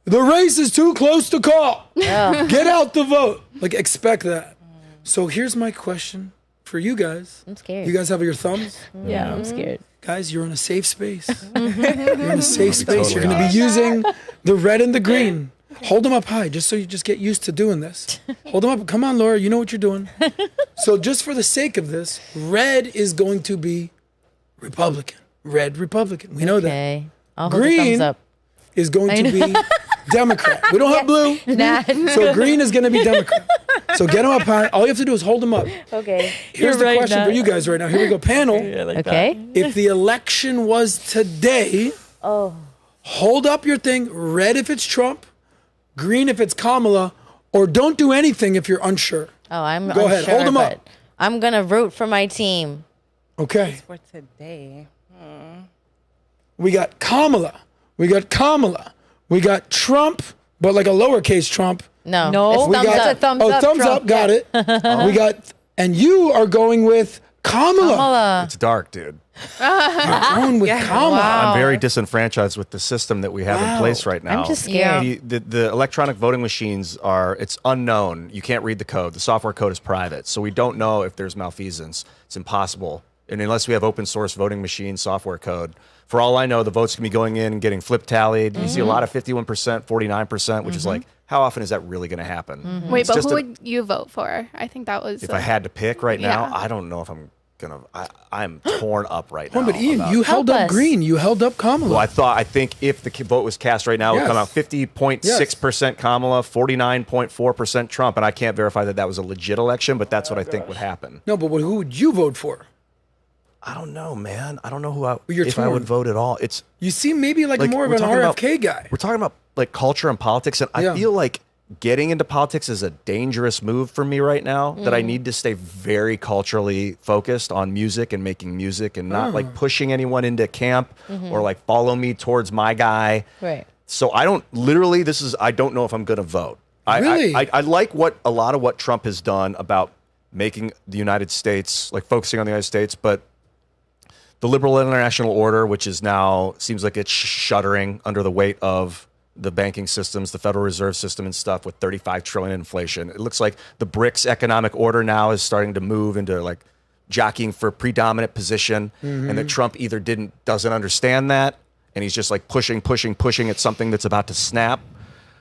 the race is too close to call. Get out the vote. Like, expect that. So here's my question for you guys. I'm scared. You guys have your thumbs? Yeah, I'm scared. Guys, you're in a safe space. You're in a safe space. totally You're going to be using the red and the green. Hold them up high, just so you just get used to doing this. Hold them up. Come on, Laura. You know what you're doing. So just for the sake of this, red is going to be Republican. Red Republican. We know that. Okay. I'll hold the Green thumbs up. is going to be Democrat. We don't have blue. So green is going to be Democrat. So get them up high. All you have to do is hold them up. Okay. Here's the question for you guys right now. Here we go. Panel. Okay. If the election was today, hold up your thing. Red if it's Trump, green if it's Kamala, or don't do anything if you're unsure. Oh, I'm Go ahead. unsure, Hold them up. but I'm going to root for my team. Okay. for today. We got Kamala. We got Kamala. We got Trump, but like a lowercase Trump. No. No. It's We thumbs got up. thumbs up, thumbs Trump. up. Got it. We got, and you are going with Kamala. It's dark, dude. You're going with Kamala. I'm very disenfranchised with the system that we have in place right now. I'm just scared. The electronic voting machines it's unknown. You can't read the code. The software code is private. So we don't know if there's malfeasance. It's impossible. And unless we have open source voting machine software code, for all I know, the votes can be going in and getting flip tallied. You see a lot of 51%, 49%, which is like, how often is that really going to happen? Wait, It's but just who would you vote for? I think that was. if I had to pick right now, Yeah. I don't know if I'm going to. I'm torn up right Hold now. on, but Ian, about- you held Help up us. green. You held up Kamala. Well, I think if the vote was cast right now, it would come out Yes. 50.6% Kamala, 49.4% Trump, and I can't verify that was a legit election, but that's what I think would happen. No, but who would you vote for? I don't know, man. I don't know who You're if I torn. would vote at all. It's You seem maybe like more of we're an talking about- RFK guy. We're talking about like culture and politics, and Yeah. I feel like getting into politics is a dangerous move for me right now, that I need to stay very culturally focused on music and making music and not like pushing anyone into camp or like follow me towards my guy. Right. So I don't I don't know if I'm going to vote. Really? I like a lot of what Trump has done about making the United States, like focusing on the United States, but the liberal international order, which is now seems like it's shuddering under the weight of the banking systems, the Federal Reserve System and stuff with 35 trillion inflation. It looks like the BRICS economic order now is starting to move into like jockeying for predominant position, and that Trump either doesn't understand that, and he's just like pushing at something that's about to snap.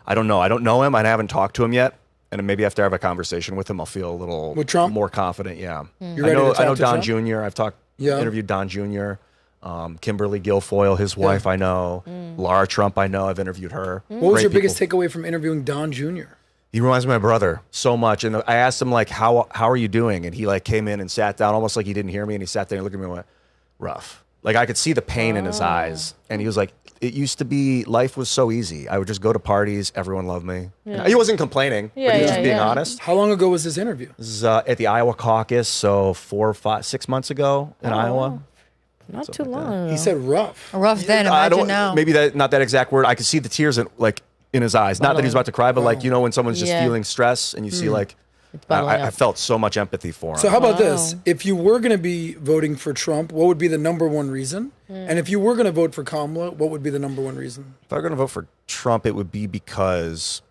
I don't know. I don't know him. I haven't talked to him yet. And maybe after I have a conversation with him, I'll feel a little with Trump? more confident. Yeah. You ready to talk I know to Don Trump? Jr. I've interviewed Don Jr., Kimberly Guilfoyle, his wife, I know. Laura Trump, I know. I've interviewed her. What was Great your biggest people. takeaway from interviewing Don Jr.? He reminds me of my brother so much. And I asked him, like, how are you doing? And he, like, came in and sat down almost like he didn't hear me. And he sat there and looked at me and went, rough. Like, I could see the pain in his eyes. And he was like, it used to be, life was so easy. I would just go to parties. Everyone loved me. Yeah. He wasn't complaining, but he was just being honest. How long ago was this interview? This is at the Iowa caucus, so 6 months ago in Iowa. Not too long. He said rough. Rough then. Imagine now. Maybe not that exact word. I could see the tears in his eyes. Not that he's about to cry, but like, you know, when someone's just feeling stress and you see like, I felt so much empathy for him. So how about this? If you were going to be voting for Trump, what would be the number one reason? And if you were going to vote for Kamala, what would be the number one reason? If I were going to vote for Trump, it would be because,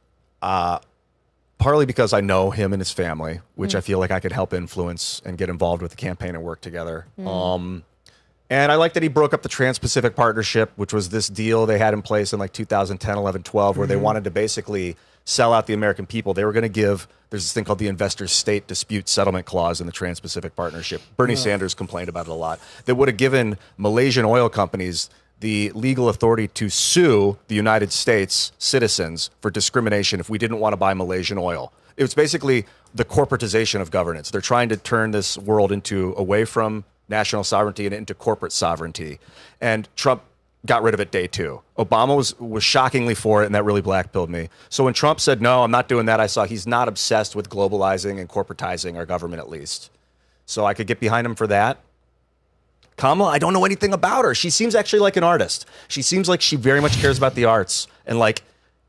partly because I know him and his family, which I feel like I could help influence and get involved with the campaign and work together. And I like that he broke up the Trans-Pacific Partnership, which was this deal they had in place in like 2010, 11, 12, where they wanted to basically sell out the American people. They were going to there's this thing called the Investor State Dispute Settlement Clause in the Trans-Pacific Partnership. Bernie Sanders complained about it a lot. That would have given Malaysian oil companies the legal authority to sue the United States citizens for discrimination if we didn't want to buy Malaysian oil. It was basically the corporatization of governance. They're trying to turn this world away from national sovereignty and into corporate sovereignty. And Trump got rid of it day two. Obama was shockingly for it, and that really blackpilled me. So when Trump said, no, I'm not doing that, I saw he's not obsessed with globalizing and corporatizing our government, at least. So I could get behind him for that. Kamala, I don't know anything about her. She seems actually like an artist. She seems like she very much cares about the arts, and like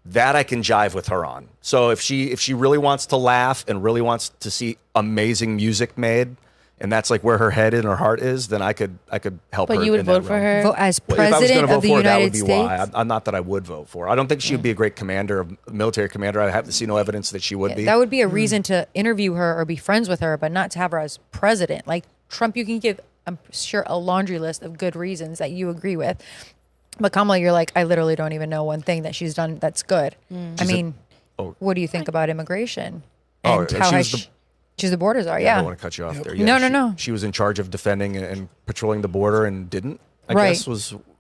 that I can jive with her on. So if she really wants to laugh and really wants to see amazing music made, and that's like where her head and her heart is, then I could help her. But you would vote for her? Vote as Well, if I was president gonna of the vote for her, that would United be States? why. I'm not that I would vote for her. I don't think she would be a great commander, military commander. I have to see no evidence that she would be. That would be a reason to interview her or be friends with her, but not to have her as president. Like Trump, you can give, I'm sure, a laundry list of good reasons that you agree with. But Kamala, you're like, I literally don't even know one thing that she's done that's good. I mean, what do you think about immigration? And how she's the borders are, I don't want to cut you off there. Yeah, No. She was in charge of defending and patrolling the border and didn't, I guess,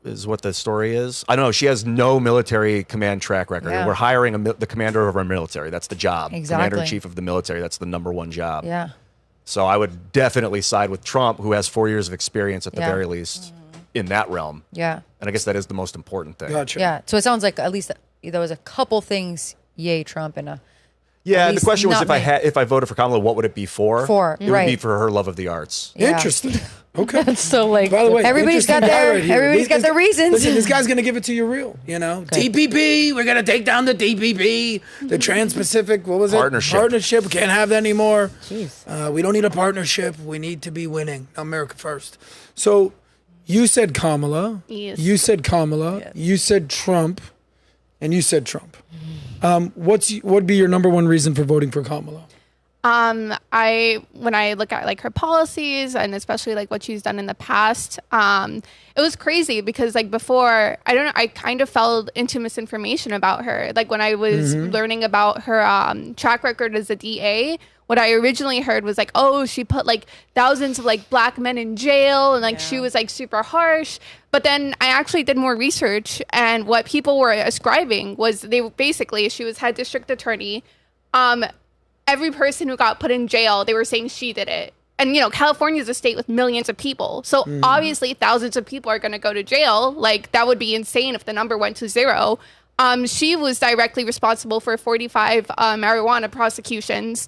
is what the story is. I don't know. She has no military command track record. Yeah. We're hiring the commander of our military. That's the job. Exactly. Commander-in-chief of the military. That's the number one job. Yeah. So I would definitely side with Trump, who has 4 years of experience at the very least in that realm. Yeah. And I guess that is the most important thing. Gotcha. Yeah. So it sounds like at least there was a couple things, yay, Trump, and a Yeah, At the least question was not me. if I voted for Kamala, what would it be for? It would right. be for her love of the arts. Yeah. Interesting. Okay. So like, By the way, Everybody's got interesting guy their- right here. everybody's got their reasons. Listen, this guy's gonna give it to you real. You know, TPP. We're gonna take down the TPP, the Trans-Pacific. What was it? Partnership. We can't have that anymore. Jeez. We don't need a partnership. We need to be winning. America first. So, you said Kamala. Yes. You said Kamala. Yes. You said Trump, and you said Trump. What would be your number one reason for voting for Kamala? When I look at like her policies and especially like what she's done in the past, it was crazy because like before, I don't know, I kind of fell into misinformation about her. Like when I was learning about her track record as a DA, what I originally heard was like, oh, she put like thousands of like black men in jail and like she was like super harsh. But then I actually did more research, and what people were ascribing was she was head district attorney. Every person who got put in jail, they were saying she did it. And, you know, California is a state with millions of people. So obviously thousands of people are going to go to jail. Like that would be insane if the number went to zero. she was directly responsible for 45 marijuana prosecutions.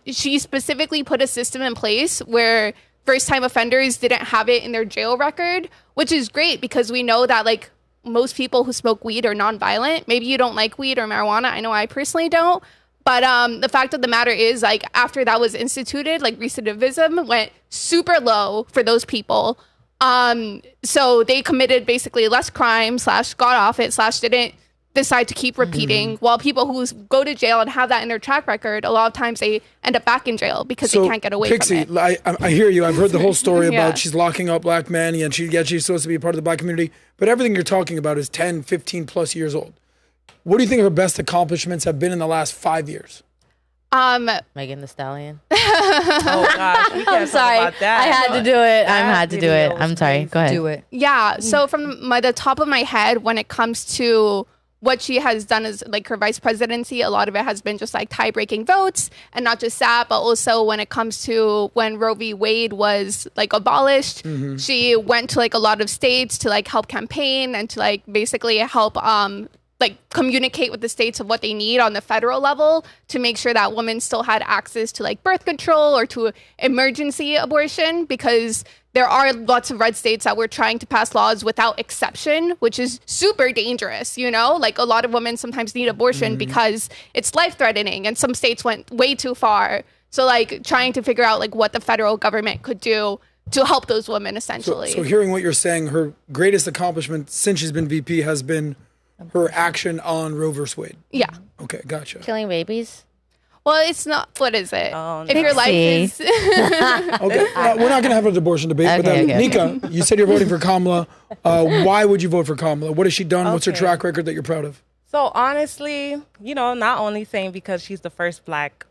She specifically put a system in place where first-time offenders didn't have it in their jail record, which is great because we know that like most people who smoke weed are nonviolent. Maybe you don't like weed or marijuana. I know I personally don't. But the fact of the matter is, like, after that was instituted, like, recidivism went super low for those people. So they committed basically less crime / got off it / didn't decide to keep repeating. While people who go to jail and have that in their track record, a lot of times they end up back in jail because they can't get away Pixie, from it. I hear you. I've heard the whole story about she's locking up black men and she's supposed to be a part of the black community. But everything you're talking about is 10, 15 plus years old. What do you think her best accomplishments have been in the last 5 years? Megan Thee Stallion. Oh gosh, we can't Sorry, talk about that. I had to do it. I had to do it. I'm sorry. Go ahead. Do it. Yeah. So from the top of my head, when it comes to what she has done as like her vice presidency, a lot of it has been just like tie-breaking votes, and not just that, but also when it comes to when Roe v. Wade was like abolished, she went to like a lot of states to like help campaign and to like basically help like communicate with the states of what they need on the federal level to make sure that women still had access to like birth control or to emergency abortion, because there are lots of red states that were trying to pass laws without exception, which is super dangerous. You know, like a lot of women sometimes need abortion because it's life threatening, and some states went way too far. So like trying to figure out like what the federal government could do to help those women essentially. So hearing what you're saying, her greatest accomplishment since she's been VP has been her action on Roe vs. Wade. Yeah. Okay, gotcha. Killing babies. Well, it's not. What is it? Oh, If your life is. Okay, we're not going to have an abortion debate. But Nika, you said you're voting for Kamala. Why would you vote for Kamala? What has she done? What's her track record that you're proud of? So honestly, you know, not only saying because she's the first black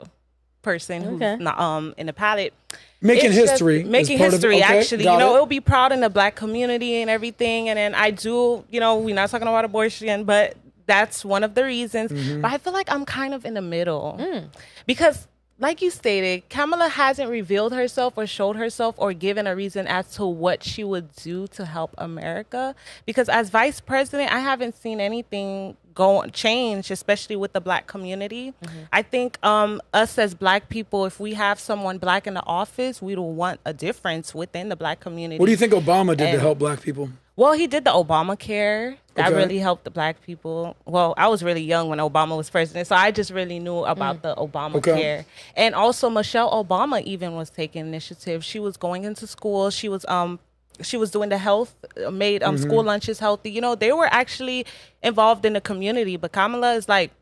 person who's not, in the ballot. Making It's just history. Making history, actually. You know, it'll be proud in the black community and everything. And then I do, you know, we're not talking about abortion, but that's one of the reasons. But I feel like I'm kind of in the middle. Because, like you stated, Kamala hasn't revealed herself or showed herself or given a reason as to what she would do to help America. Because as vice president, I haven't seen anything change, especially with the black community. I think us as black people, if we have someone black in the office, we will want a difference within the black community. What do you think Obama did to help black people? Well, he did the Obamacare. That really helped the black people. Well, I was really young when Obama was president, so I just really knew about the Obamacare. And also Michelle Obama even was taking initiative. She was going into school. She was doing the health, made school lunches healthy. You know, they were actually involved in the community. But Kamala is like,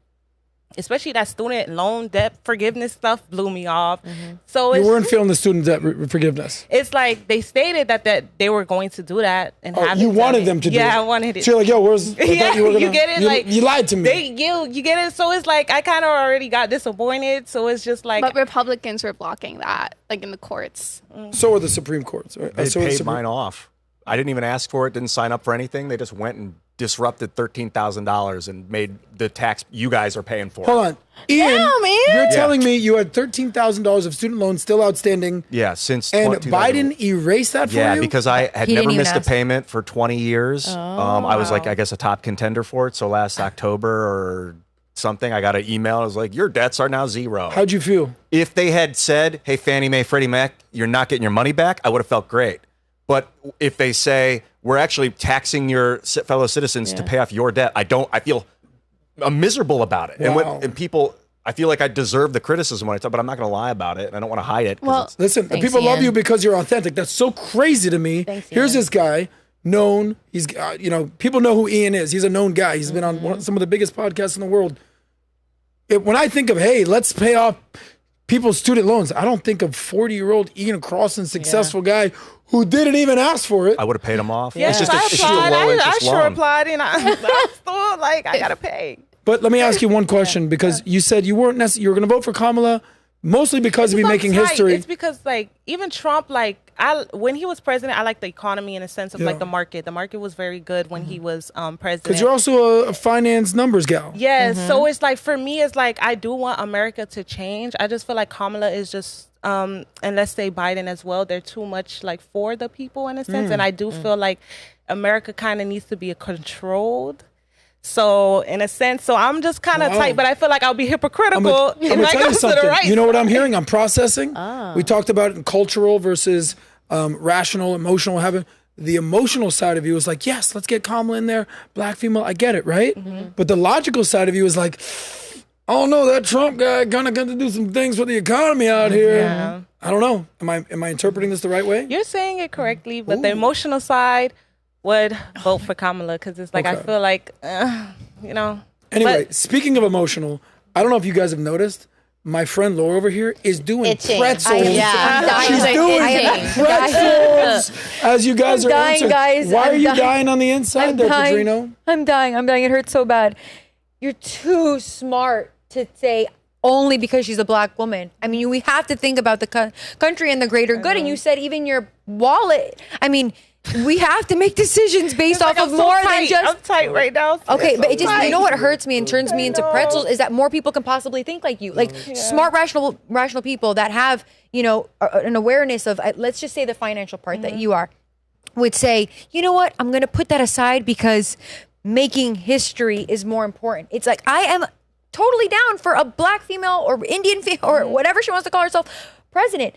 especially that student loan debt forgiveness stuff blew me off. So you weren't feeling the student debt forgiveness. It's like they stated that they were going to do that, and you wanted them to do it. Yeah, I wanted it. So you're like, yo, where's? You get it. Like you lied to me. You get it. So it's like I kind of already got disappointed. So it's just like. But Republicans were blocking that, like in the courts. So are the Supreme Courts. They paid mine off. I didn't even ask for it. Didn't sign up for anything. They just went and disrupted $13,000 and made the tax you guys are paying for. Hold on, Ian. You're telling me you had $13,000 of student loans still outstanding. Yeah, since and Biden erased that for you. Yeah, because I had never missed a payment for 20 years. I was like, I guess a top contender for it. So last October or something, I got an email. I was like, your debts are now zero. How'd you feel? If they had said, hey, Fannie Mae, Freddie Mac, you're not getting your money back, I would have felt great. But if they say, we're actually taxing your fellow citizens to pay off your debt, I feel miserable about it. Wow. And people, I feel like I deserve the criticism when I talk, but I'm not going to lie about it. And I don't want to hide it. Well, listen, people love you because you're authentic. That's so crazy to me. Here's this guy, known. He's, people know who Ian is. He's a known guy. He's been on some of the biggest podcasts in the world. When I think of, hey, let's pay off people's student loans, I don't think of 40-year-old Ian Crossland, successful guy who didn't even ask for it. I would have paid him off. Yeah, it's just I sure loan. applied, and I'm still like, I gotta pay. But let me ask you one question, because you said you weren't you were going to vote for Kamala mostly because of me making history. It's because like even Trump, like when he was president, I liked the economy in a sense of like the market. The market was very good when he was president. Because you're also a finance numbers gal. Yes, so it's like for me, it's like I do want America to change. I just feel like Kamala is just. And let's say Biden as well, they're too much like for the people in a sense. And I do feel like America kind of needs to be controlled. So in a sense, I'm just kind of tight, but I feel like I'll be hypocritical I'm gonna tell you something. right You know what I'm hearing? I'm processing. We talked about it in cultural versus rational, emotional. Having the emotional side of you is like, yes, let's get Kamala in there, black female. I get it, right? But the logical side of you is like, oh no, that Trump guy kind of got to do some things for the economy out here. Yeah. I don't know. Am I interpreting this the right way? You're saying it correctly, but the emotional side would vote for Kamala because it's like I feel like, you know. Anyway, speaking of emotional, I don't know if you guys have noticed. My friend Laura over here is doing Itching. pretzels. I'm She's doing pretzels. As you guys are dying, answering. guys. Why I'm are you dying. dying on the inside there, Padrino? I'm dying. It hurts so bad. You're too smart to say only because she's a black woman. I mean, we have to think about the country and the greater good. And you said even your wallet. I mean, we have to make decisions based off of more than just. I'm tight right now. Okay, but it just, you know what hurts me and turns me into pretzels is that more people can possibly think like you. Like smart, rational people that have, you know, an awareness of, let's just say the financial part that you are, would say, you know what, I'm going to put that aside because making history is more important. It's like, I am totally down for a black female or Indian female or whatever she wants to call herself president.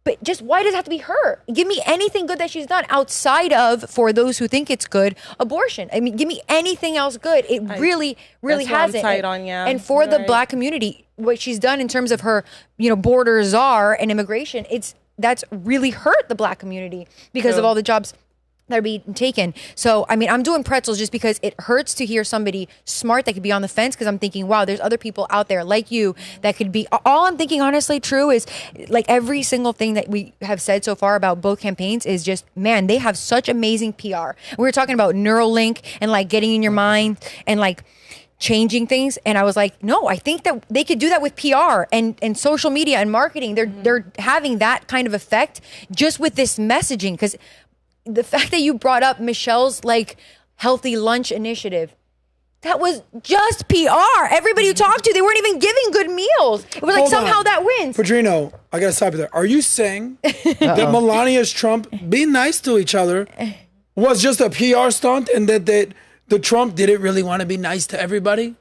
But just why does it have to be her? Give me anything good that she's done outside of, for those who think it's good, abortion. I mean, give me anything else good. It really hasn't. I'm tight on, yeah. And for You're the right. black community, what she's done in terms of her, you know, border czar and immigration, that's really hurt the black community because of all the jobs that are being taken. So, I mean, I'm doing pretzels just because it hurts to hear somebody smart that could be on the fence, because I'm thinking, wow, there's other people out there like you that could be. All I'm thinking, honestly, true is like every single thing that we have said so far about both campaigns is just, man, they have such amazing PR. We were talking about Neuralink and like getting in your mind and like changing things, and I was like, no, I think that they could do that with PR and social media and marketing. They're having that kind of effect just with this messaging, because the fact that you brought up Michelle's like healthy lunch initiative, that was just PR. Everybody who talked to, they weren't even giving good meals. It was like Hold somehow on. that wins. Padrino, I got to stop you there. Are you saying that Melania's Trump being nice to each other was just a PR stunt, and that the Trump didn't really want to be nice to everybody?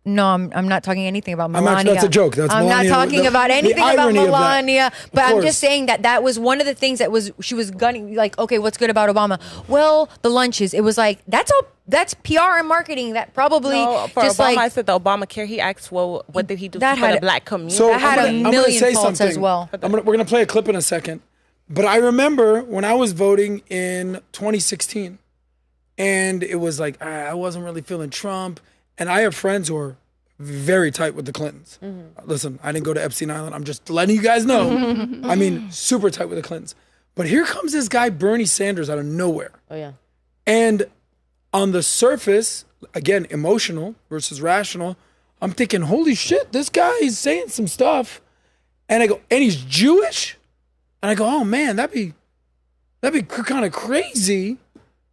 No, I'm not talking anything about Melania. That's a joke. That's I'm Melania. not talking about anything about irony of that. Melania. But I'm course. just saying that was one of the things that she was gunning, like, okay, what's good about Obama? Well, the lunches. It was like, that's PR and marketing that probably for just Obama, like, I said the Obamacare, he asked, well, what did he do That for had the a- black community? So That had I'm a gonna million say faults something as well. We're gonna play a clip in a second, but I remember when I was voting in 2016, and it was like I wasn't really feeling Trump, and I have friends who are very tight with the Clintons. Listen, I didn't go to Epstein Island. I'm just letting you guys know. I mean, super tight with the Clintons. But here comes this guy Bernie Sanders out of nowhere. Oh yeah. And on the surface, again, emotional versus rational, I'm thinking, holy shit, this guy is saying some stuff. And I go, and he's Jewish? And I go, oh man, that'd be kind of crazy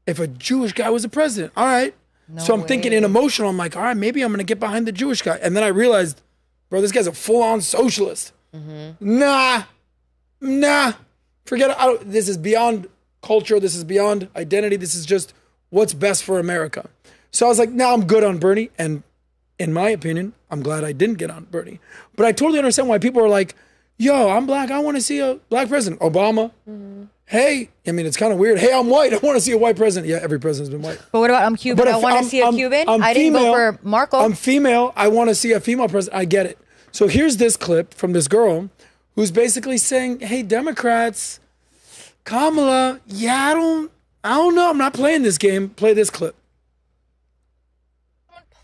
if a Jewish guy was a president. All right. So I'm thinking in emotional, I'm like, all right, maybe I'm going to get behind the Jewish guy. And then I realized, bro, this guy's a full-on socialist. Nah. Forget it. This is beyond culture. This is beyond identity. This is just what's best for America. So I was like, now I'm good on Bernie. And in my opinion, I'm glad I didn't get on Bernie. But I totally understand why people are like, yo, I'm black. I want to see a black president. Obama. Hey, I mean, it's kind of weird. Hey, I'm white. I want to see a white president. Yeah, every president's been white. But what about I'm Cuban? I want to see a Cuban. I didn't vote for Marco. I'm female. I want to see a female president. I get it. So here's this clip from this girl who's basically saying, hey, Democrats, Kamala, yeah, I don't know. I'm not playing this game. Play this clip.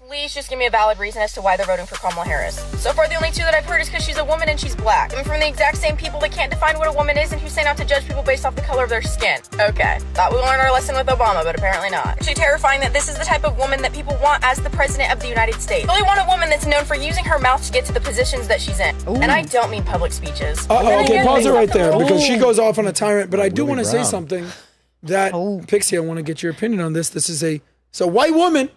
Please just give me a valid reason as to why they're voting for Kamala Harris. So far, the only two that I've heard is because she's a woman and she's black. I'm from the exact same people that can't define what a woman is and who say not to judge people based off the color of their skin. Okay, thought we learned our lesson with Obama, but apparently not. Actually terrifying that this is the type of woman that people want as the president of the United States. They want a woman that's known for using her mouth to get to the positions that she's in. And I don't mean public speeches. Okay, pause it right there because she goes off on a tyrant. But I do Really want to say brown. something that, Pixie, I want to get your opinion on this. This is a white woman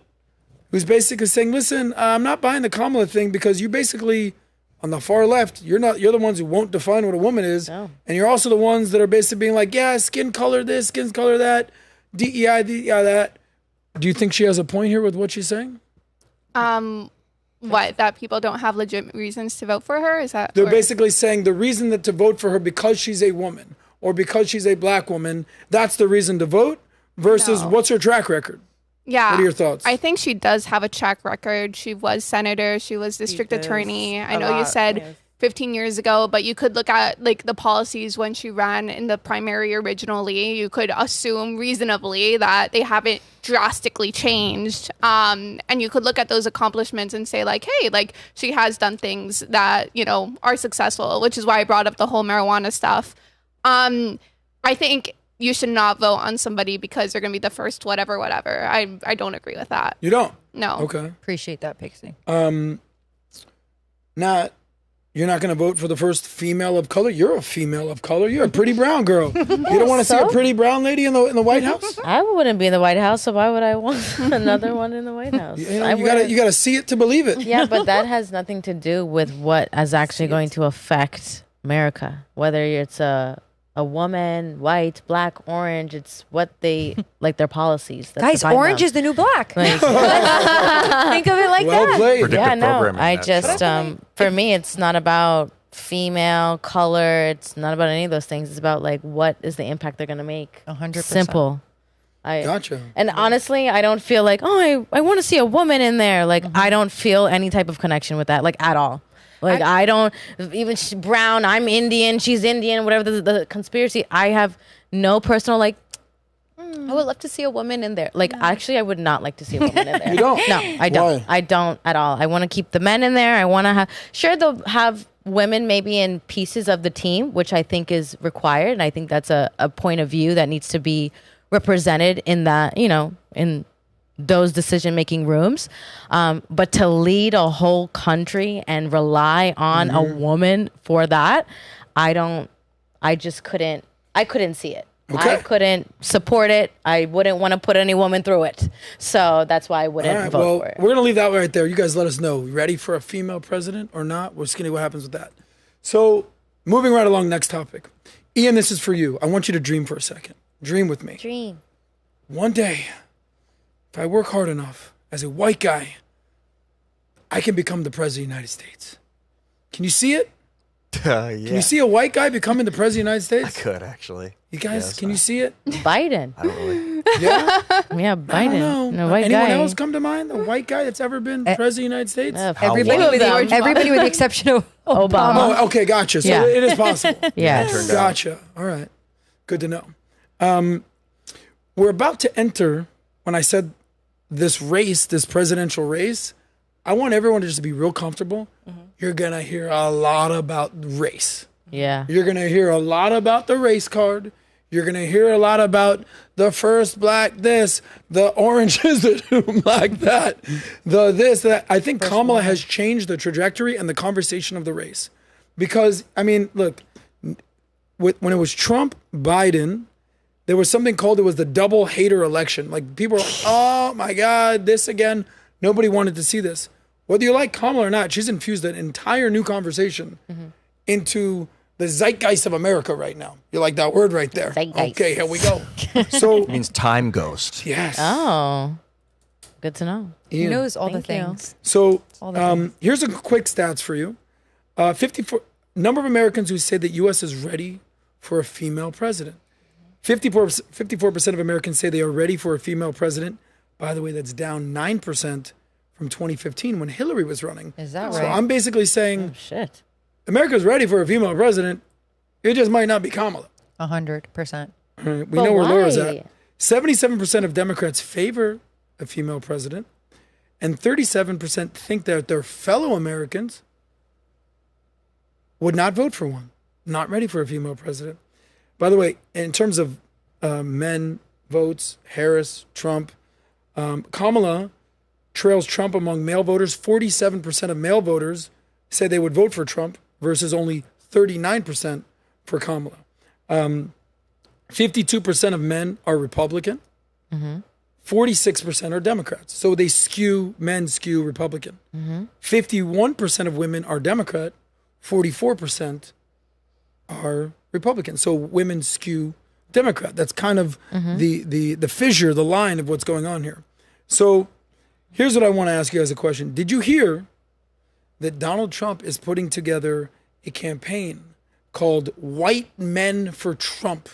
who's basically saying, listen, I'm not buying the Kamala thing because you basically, on the far left, you're the ones who won't define what a woman is. Oh. And you're also the ones that are basically being like, yeah, skin color this, skin color that, DEI that. Do you think she has a point here with what she's saying? What, that people don't have legitimate reasons to vote for her? Is that They're basically saying the reason that to vote for her because she's a woman or because she's a black woman, that's the reason to vote versus what's her track record? Yeah. What are your thoughts? I think she does have a track record. She was senator. She was district attorney. I know you said 15 years ago, but you could look at like the policies when she ran in the primary originally. You could assume reasonably that they haven't drastically changed. And you could look at those accomplishments and say like, hey, like she has done things that, you know, are successful, which is why I brought up the whole marijuana stuff. I think you should not vote on somebody because they're going to be the first whatever. I don't agree with that. You don't? No. Okay. Appreciate that, Pixie. You're not going to vote for the first female of color? You're a female of color. You're a pretty brown girl. You don't want to see a pretty brown lady in the White House? I wouldn't be in the White House, so why would I want another one in the White House? You got to see it to believe it. Yeah, but that has nothing to do with what is actually going to affect America. Whether it's a woman, white, black, orange, it's what they like their policies. Guys, orange is the new black. Like, think of it like that. Played. yeah, no. programming, I that's just for me, it's not about female, color. It's not about any of those things. It's about like what is the impact they're gonna make. 100%. Simple. Gotcha. And honestly, I don't feel like I want to see a woman in there. Like I don't feel any type of connection with that, like at all. Like I don't even brown. I'm Indian. She's Indian. Whatever the conspiracy. I have no personal like. I would love to see a woman in there. Like actually, I would not like to see a woman in there. You don't? No, I don't. Why? I don't at all. I want to keep the men in there. I want to have they'll have women maybe in pieces of the team, which I think is required, and I think that's a point of view that needs to be represented in that in those decision-making rooms, but to lead a whole country and rely on a woman for that, I couldn't see it. Okay. I couldn't support it. I wouldn't want to put any woman through it. So that's why I wouldn't vote for it. We're going to leave that right there. You guys let us know. You ready for a female president or not? We're just going to see what happens with that. So moving right along, next topic. Ian, this is for you. I want you to dream for a second. Dream with me. Dream. One day, if I work hard enough as a white guy, I can become the president of the United States. Can you see it? Yeah. Can you see a white guy becoming the president of the United I States? could actually. You guys, can you see it? Biden. I don't really. Yeah? Yeah, I Biden. don't know. No, white Anyone guy. else come to mind? A white guy that's ever been president of the United States? Everybody with the exception of Obama. Oh, okay, gotcha. So Yeah. it is possible. Yes. Gotcha. All right. Good to know. We're about to enter, when I said this race, this presidential race, I want everyone to just be real comfortable. You're going to hear a lot about race. Yeah. You're going to hear a lot about the race card. You're going to hear a lot about the first black this, the oranges, the black that, the this, that. I think Kamala has changed the trajectory and the conversation of the race. Because, I mean, look, when it was Trump, Biden, there was something called, it was the double hater election. Like people were like, oh my God, this again. Nobody wanted to see this. Whether you like Kamala or not, she's infused an entire new conversation into the zeitgeist of America right now. You like that word right there? Zeitgeist. Okay, here we go. So, It means time ghost. yes. Oh, good to know. He Ian. knows all the Thank you. things. So, All the things. here's a quick stats for you. 54 number of Americans who say that U.S. is ready for a female president. 54% of Americans say they are ready for a female president. By the way, that's down 9% from 2015 when Hillary was running. Is that So right? I'm basically saying Shit. America's ready for a female president. It just might not be Kamala. 100%. All right, we But know where Laura's why? at. 77% of Democrats favor a female president, and 37% think that their fellow Americans would not vote for one, not ready for a female president. By the way, in terms of men votes, Harris, Trump, Kamala trails Trump among male voters. 47% of male voters say they would vote for Trump versus only 39% for Kamala. 52% of men are Republican. 46% are Democrats. So men skew Republican. 51% of women are Democrat. 44% are Republican. So women skew Democrat. That's kind of the fissure, the line of what's going on here. So here's what I want to ask you as a question. Did you hear that Donald Trump is putting together a campaign called White Men for Trump?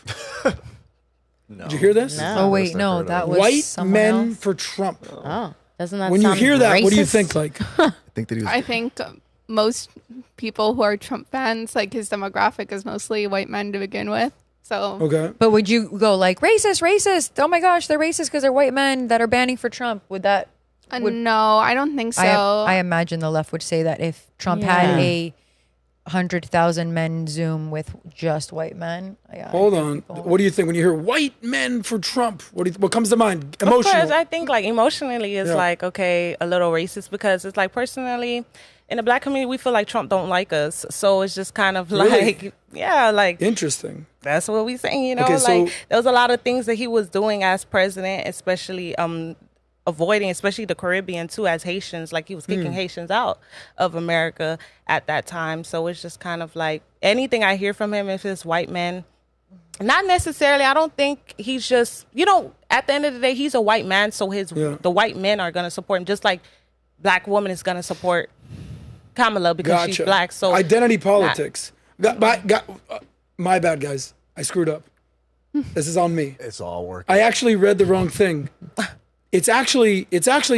No. Did you hear this? No. Oh wait, no, that was White someone Men else. for Trump. Oh, doesn't that When you sound hear that, what do you racist? think? Like, I think that he was. I think most people who are Trump fans, like his demographic is mostly white men to begin with. So okay. But would you go like racist, racist? Oh my gosh, they're racist because they're white men that are banning for Trump. Would that? no, I don't think so. I imagine the left would say that if Trump had a 100,000 men Zoom with just white men. Hold on. What do you think when you hear White Men for Trump? What comes to mind? Emotional. Because I think like emotionally it's like, okay, a little racist because it's like personally in the black community, we feel like Trump don't like us. So it's just kind of like, yeah, like Interesting. that's what we saying, you know, Okay, so- like there was a lot of things that he was doing as president, especially avoiding, especially the Caribbean too, as Haitians, like he was kicking Haitians out of America at that time. So it's just kind of like anything I hear from him, if it's white men, not necessarily. I don't think he's just, you know, at the end of the day, he's a white man. So the white men are going to support him, just like black woman is going to support Kamala because she's black. So identity politics. My bad, guys. I screwed up. This is on me. It's all working. I actually read the wrong thing. It's actually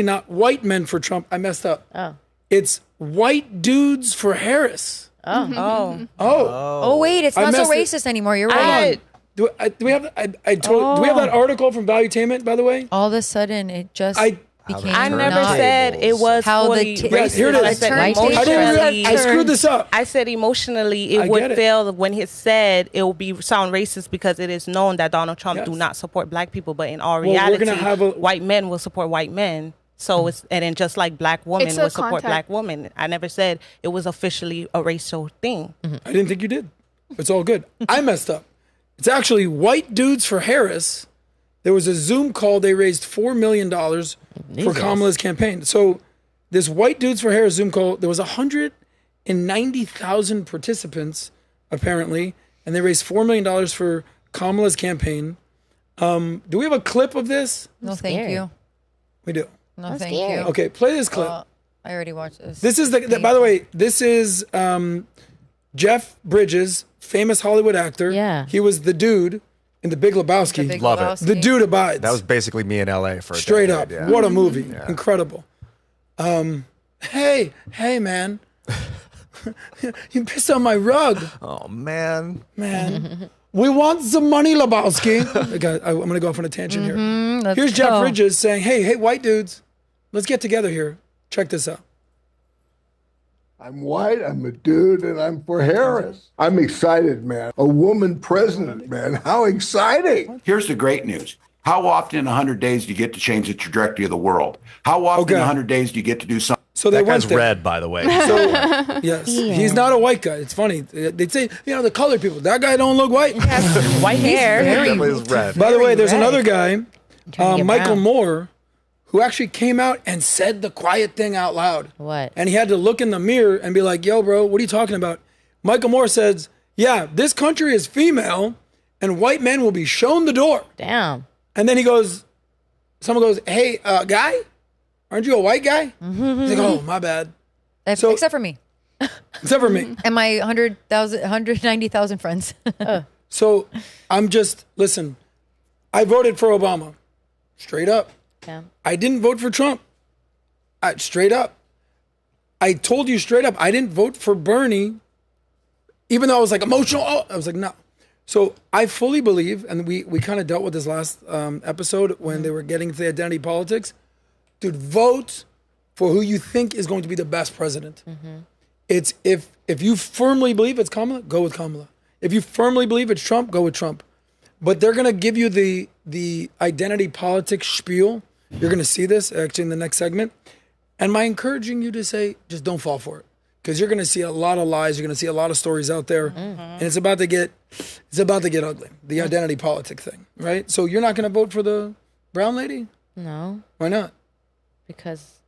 not white men for Trump. I messed up. Oh. It's white dudes for Harris. Oh wait, it's I not so messed it. racist anymore. You're right. Do we have? Do we have that article from Valuetainment, by the way? All of a sudden, it just became. I never not- said it was How the fully t- Yes, here it racist. is. I said Right. emotionally. I screwed this up. I said emotionally I it would get it. fail when he said it will be sound racist because it is known that Donald Trump do Yes. not support black people, but in all Well, we're reality, gonna have a- white men will support white men. So it's and then just like black women It's a will support contact. black women. I never said it was officially a racial thing. I didn't think you did. It's all good. I messed up. It's actually white dudes for Harris. There was a Zoom call. They raised $4 million for Kamala's campaign. So this white dudes for Harris Zoom call, there was 190,000 participants, apparently, and they raised $4 million for Kamala's campaign. Do we have a clip of this? No, thank scary. you. We do. No, I'm thank scared. you. Okay, play this clip. I already watched this. This is by the way, this is Jeff Bridges, famous Hollywood actor. Yeah. He was the dude in The Big Lebowski. Big Love it. Lebowski. The dude abides. That was basically me in LA for a straight decade, up. yeah. What a movie. Incredible. Hey, man. You pissed on my rug. Oh man. We want some money, Lebowski. Okay, I'm going to go off on a tangent here. Let's Here's Jeff go. Bridges saying, hey, white dudes, let's get together here. Check this out. I'm white, I'm a dude, and I'm for Harris. I'm excited, man. A woman president, man. How exciting. Here's the great news. How often in 100 days do you get to change the trajectory of the world? How often in 100 days do you get to do something? So they That went guy's there. red, by the way. So, yes, he's not a white guy. It's funny. They'd say, the colored people, that guy don't look white. White hair. Definitely is red. By the way, there's another guy, Trying to get Michael brown. Moore, who actually came out and said the quiet thing out loud. What? And he had to look in the mirror and be like, yo, bro, what are you talking about? Michael Moore says, yeah, this country is female and white men will be shown the door. Damn. And then someone goes, hey, guy, aren't you a white guy? He's like, oh, my bad. So- Except for me Except for me. and my 190,000 friends. So listen, I voted for Obama. Straight up. Yeah. I didn't vote for Trump. Straight up. I told you straight up, I didn't vote for Bernie, even though I was like emotional. I was like, no. So I fully believe, and we kind of dealt with this last episode when they were getting to the identity politics. Dude, vote for who you think is going to be the best president. It's if you firmly believe it's Kamala, go with Kamala. If you firmly believe it's Trump, go with Trump. But they're gonna give you the identity politics spiel. You're gonna see this actually in the next segment. And my encouraging you to say, just don't fall for it. Because you're gonna see a lot of lies, you're gonna see a lot of stories out there. And it's about to get ugly. The identity politic thing, right? So you're not gonna vote for the brown lady? No, Why not? because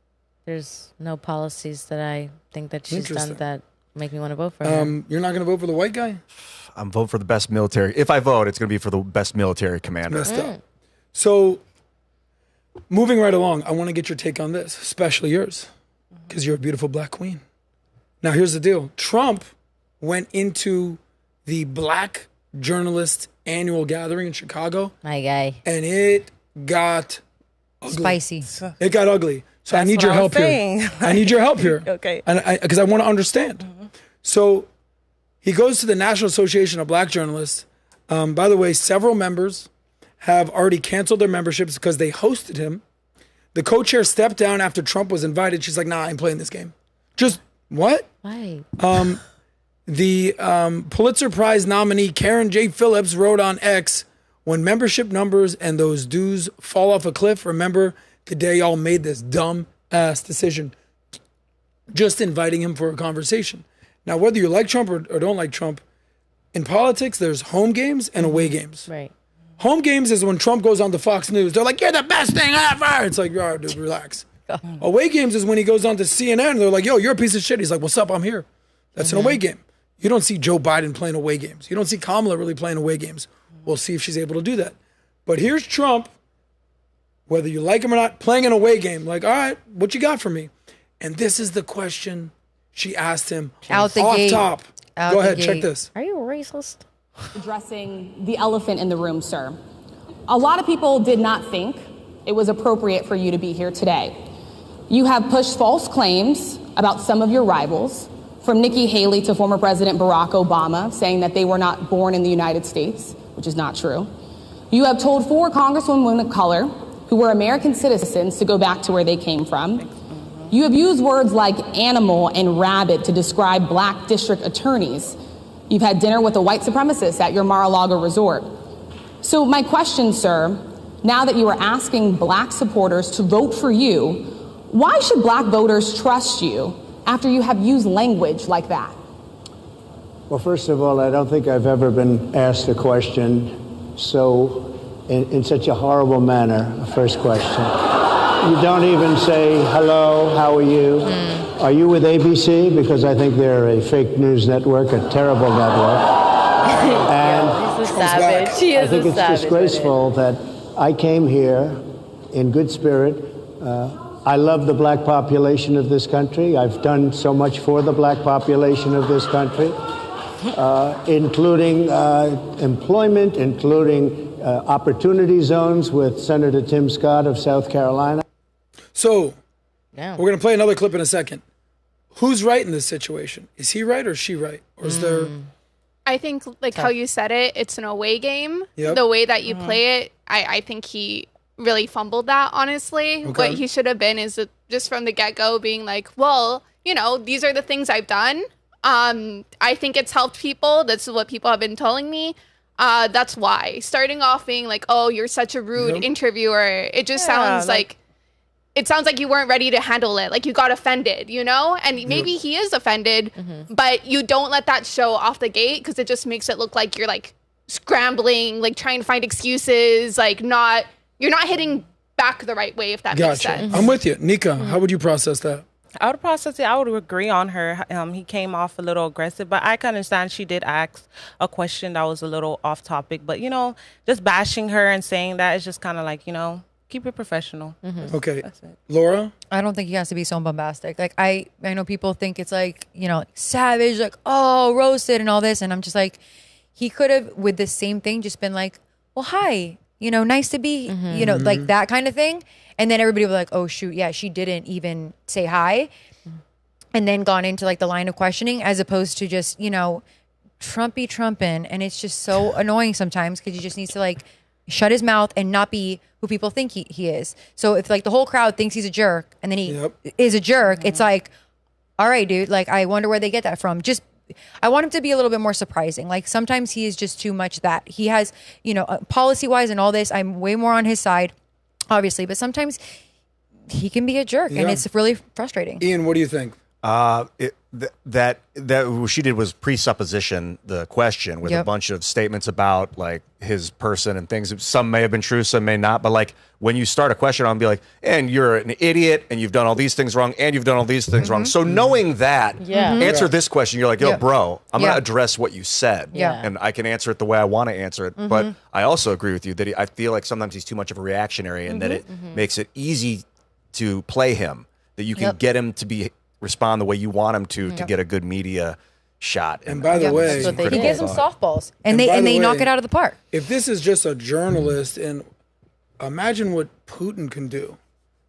there's no policies that I think that she's done Interesting. that make me want to vote for her. You're not gonna vote for the white guy? I'm voting for the best military. If I vote, it's going to be for the best military commander. Messed up. So moving right along, I want to get your take on this, especially yours, because you're a beautiful black queen. Now, here's the deal. Trump went into the black journalist annual gathering in Chicago. My guy. And it got ugly. Spicy. It got ugly. So I need your help here. I need your help here. Okay. Because I want to understand. So he goes to the National Association of Black Journalists. By the way, several members have already canceled their memberships because they hosted him. The co-chair stepped down after Trump was invited. She's like, nah, I ain't playing this game. Just, what? Why? The Pulitzer Prize nominee Karen J. Phillips wrote on X, when membership numbers and those dues fall off a cliff, remember the day y'all made this dumb ass decision. Just inviting him for a conversation. Now, whether you like Trump or don't like Trump, in politics, there's home games and away games. Right. Home games is when Trump goes on to Fox News. They're like, you're the best thing ever. It's like, all right, dude, relax. Away games is when he goes on to CNN. They're like, yo, you're a piece of shit. He's like, what's up? I'm here. That's an away game. You don't see Joe Biden playing away games. You don't see Kamala really playing away games. We'll see if she's able to do that. But here's Trump, whether you like him or not, playing an away game. Like, all right, what you got for me? And this is the question she asked him Out the off gate. top. Out Go the ahead, check gate. this. Are you a racist? Addressing the elephant in the room, sir. A lot of people did not think it was appropriate for you to be here today. You have pushed false claims about some of your rivals, from Nikki Haley to former President Barack Obama, saying that they were not born in the United States, which is not true. You have told 4 congresswomen of color who were American citizens to go back to where they came from. You have used words like animal and rabid to describe black district attorneys. You've had dinner with a white supremacist at your Mar-a-Lago resort. So my question, sir, now that you are asking black supporters to vote for you, why should black voters trust you after you have used language like that? Well, first of all, I don't think I've ever been asked a question in such a horrible manner. First question. You don't even say, hello, how are you? Are you with ABC? Because I think they're a fake news network, a terrible network. And He's a savage. He is I think a it's savage. disgraceful that I came here in good spirit. I love the black population of this country. I've done so much for the black population of this country, including employment, including opportunity zones with Senator Tim Scott of South Carolina. So, Yeah. we're going to play another clip in a second. Who's right in this situation? Is he right or is she right? Or is there... I think, like how you said it, it's an away game. Yep. The way that you play it, I think he really fumbled that, honestly. Okay. What he should have been is just from the get-go being like, well, you know, these are the things I've done. I think it's helped people. That's what people have been telling me. That's why. Starting off being like, oh, you're such a rude interviewer. It just sounds like... It sounds like you weren't ready to handle it. Like you got offended, you know? And maybe he is offended, but you don't let that show off the gate because it just makes it look like you're like scrambling, like trying to find excuses, like you're not hitting back the right way, if that makes sense. I'm with you. Nika, how would you process that? I would process it. I would agree on her. He came off a little aggressive, but I can understand she did ask a question that was a little off topic. But, you know, just bashing her and saying that is just kind of like, you know, keep it professional. Okay. That's it. Laura? I don't think he has to be so bombastic. Like I know people think it's like, you know, savage, like, oh, roasted and all this. And I'm just like, he could have with the same thing just been like, well, hi, you know, nice to be, you know, like that kind of thing. And then everybody was like, oh shoot, yeah, she didn't even say hi. And then gone into like the line of questioning as opposed to just, you know, trumping. And it's just so annoying sometimes because he just needs to like shut his mouth and not be who people think he is. So if like the whole crowd thinks he's a jerk and then he is a jerk, it's like, all right, dude, like I wonder where they get that from. Just, I want him to be a little bit more surprising. Like sometimes he is just too much that he has, you know, policy wise and all this, I'm way more on his side, obviously, but sometimes he can be a jerk and it's really frustrating. Ian, what do you think? That what she did was presupposition the question with a bunch of statements about like his person and things. Some may have been true, some may not. But like when you start a question, I'll be like, and you're an idiot, and you've done all these things wrong, and you've done all these things wrong. So knowing that, answer this question. You're like, yo, bro, I'm gonna address what you said, and I can answer it the way I want to answer it. But I also agree with you that I feel like sometimes he's too much of a reactionary, and that it makes it easy to play him. That you can get him to respond the way you want him to get a good media shot. And by the way, he gives them softballs, and they knock it out of the park. If this is just a journalist, and imagine what Putin can do,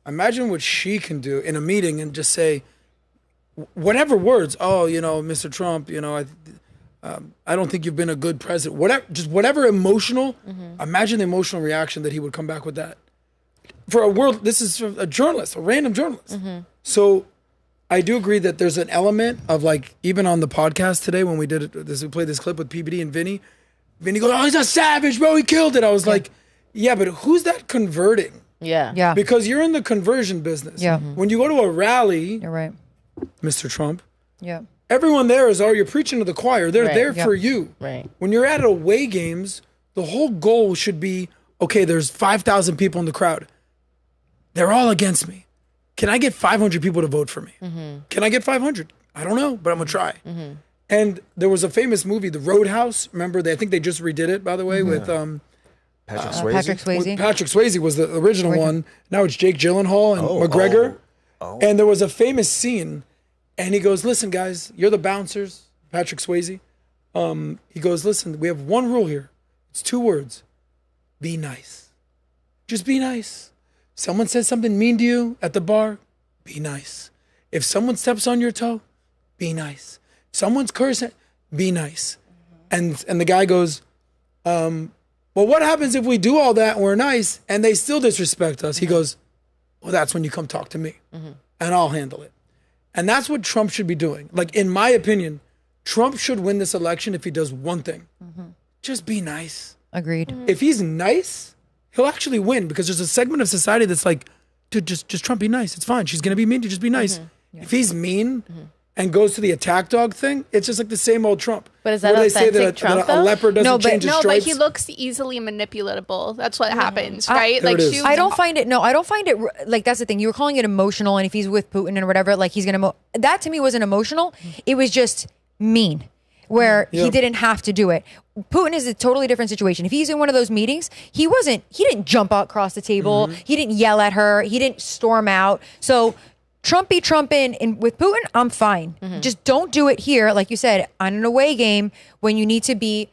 imagine what she can do in a meeting and just say whatever words. Oh, Mr. Trump, I don't think you've been a good president. Whatever emotional. Imagine the emotional reaction that he would come back with that. For a world, this is a journalist, a random journalist. So I do agree that there's an element of like, even on the podcast today when we did it, we played this clip with PBD and Vinny. Vinny goes, "Oh, he's a savage, bro. He killed it." I was like, yeah, but who's that converting? Yeah. Because you're in the conversion business. Yeah. When you go to a rally, You're right. Mr. Trump, Yeah. everyone there is, you're preaching to the choir. They're there for you. Right. When you're at away games, the whole goal should be, okay, there's 5,000 people in the crowd. They're all against me. Can I get 500 people to vote for me? Can I get 500? I don't know, but I'm going to try. And there was a famous movie, The Roadhouse. Remember, I think they just redid it, by the way, with Patrick Swayze. Patrick Swayze. Patrick Swayze was the original one. Now it's Jake Gyllenhaal and McGregor. And there was a famous scene, and he goes, "Listen, guys, you're the bouncers." Patrick Swayze. He goes, "Listen, we have one rule here. It's 2 words. Be nice. Just be nice. Someone says something mean to you at the bar, be nice. If someone steps on your toe, be nice. If someone's cursing, be nice." And the guy goes, "Well, what happens if we do all that and we're nice and they still disrespect us?" He goes, "Well, that's when you come talk to me and I'll handle it." And that's what Trump should be doing. Like, in my opinion, Trump should win this election if he does one thing. Just be nice. Agreed. If he's nice, he'll actually win, because there's a segment of society that's like, dude, just Trump, be nice. It's fine. She's going to be mean to just be nice. If he's mean and goes to the attack dog thing, it's just like the same old Trump. But is that Where they say authentic that Trump, a leopard doesn't change his No, stripes? but he looks easily manipulatable. That's what happens, right? There it is. I don't find it. No, I don't find it. Like, that's the thing. You were calling it emotional, and if he's with Putin and whatever, like, he's gonna. That to me wasn't emotional. It was just mean, where he didn't have to do it. Putin is a totally different situation. If he's in one of those meetings, he didn't jump out across the table. He didn't yell at her. He didn't storm out. So Trump in with Putin, I'm fine. Just don't do it here, like you said, on an away game when you need to be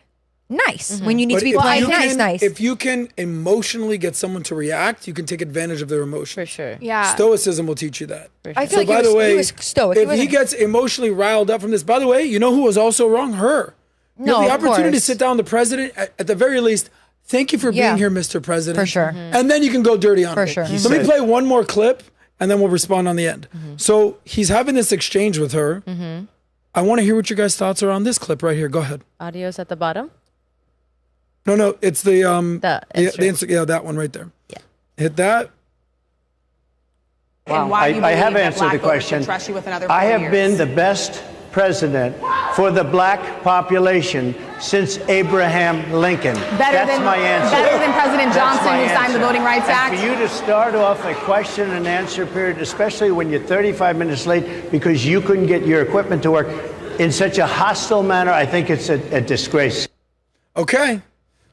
nice. When you need to be playing nice. If you can emotionally get someone to react, you can take advantage of their emotion. For sure. Yeah. Stoicism will teach you that. I feel So, like by the way, he was stoic. if he gets emotionally riled up from this, by the way, you know who was also wrong? Her. You have the opportunity to sit down with the president, at the very least, thank you for being here, Mr. President. For sure. And then you can go dirty on For it. sure. So let me play one more clip, and then we'll respond on the end. So he's having this exchange with her. I want to hear what your guys' thoughts are on this clip right here. Go ahead. Audio's at the bottom. No, it's the that one right there. Yeah. Hit that. Wow. I have answered the question. I have been the best president for the black population since Abraham Lincoln. That's my answer. Better than President That's Johnson, my who signed the answer. Voting Rights And Act. for you to start off a question and answer period, especially when you're 35 minutes late because you couldn't get your equipment to work in such a hostile manner, I think it's a disgrace. Okay.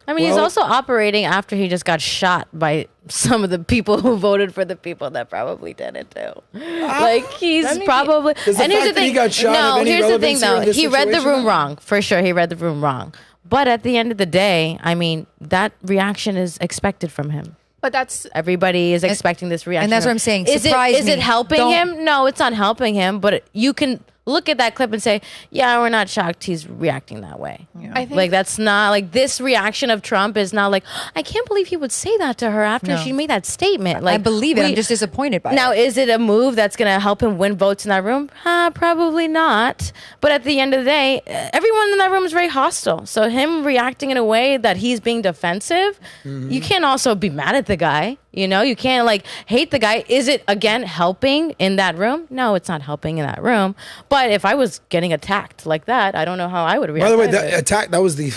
I mean, he's also operating after he just got shot by some of the people who voted for the people that probably did it too. Like, he's probably. Does the And here's fact the that he thing. got shot have No, any here's the thing relevancy in though. this He read the situation? room wrong. For sure, he read the room wrong. But at the end of the day, I mean, that reaction is expected from him. But that's Everybody is expecting this reaction. and that's what I'm saying. Is Surprise it me. helping Don't- him? No, it's not helping him. But you can look at that clip and say, yeah, we're not shocked he's reacting that way. I think Like, that's not like this reaction of Trump is not like, I can't believe he would say that to her after she made that statement. Like, I believe it. I'm just disappointed by it. now, is it a move that's going to help him win votes in that room? Probably not. But at the end of the day, everyone in that room is very hostile. So him reacting in a way that he's being defensive, you can't also be mad at the guy. You know, you can't like hate the guy. Is it again helping in that room? No, it's not helping in that room. But if I was getting attacked like that, I don't know how I would react. By the way, that attack, that was the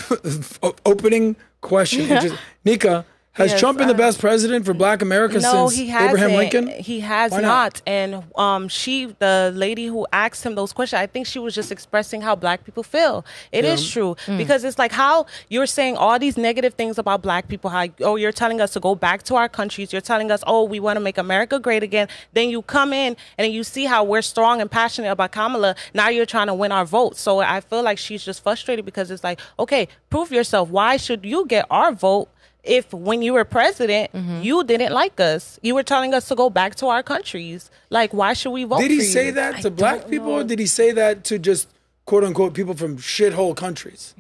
opening question. Nika, has Trump been the best president for Black America since Abraham Lincoln? He has not. And the lady who asked him those questions, I think she was just expressing how Black people feel. It is true. Because it's like how you're saying all these negative things about Black people, how, you're telling us to go back to our countries. You're telling us, we want to make America great again. Then you come in and you see how we're strong and passionate about Kamala. Now you're trying to win our vote. So I feel like she's just frustrated because it's like, okay, prove yourself. Why should you get our vote? If when you were president, you didn't like us, you were telling us to go back to our countries. Like, why should we vote? Did he say that to Black people, or did he say that to just quote unquote people from shithole countries?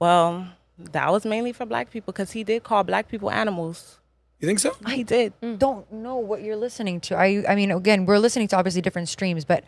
Well, that was mainly for Black people because he did call Black people animals. You think so? He did. Don't know what you're listening to. I mean, again, we're listening to obviously different streams, but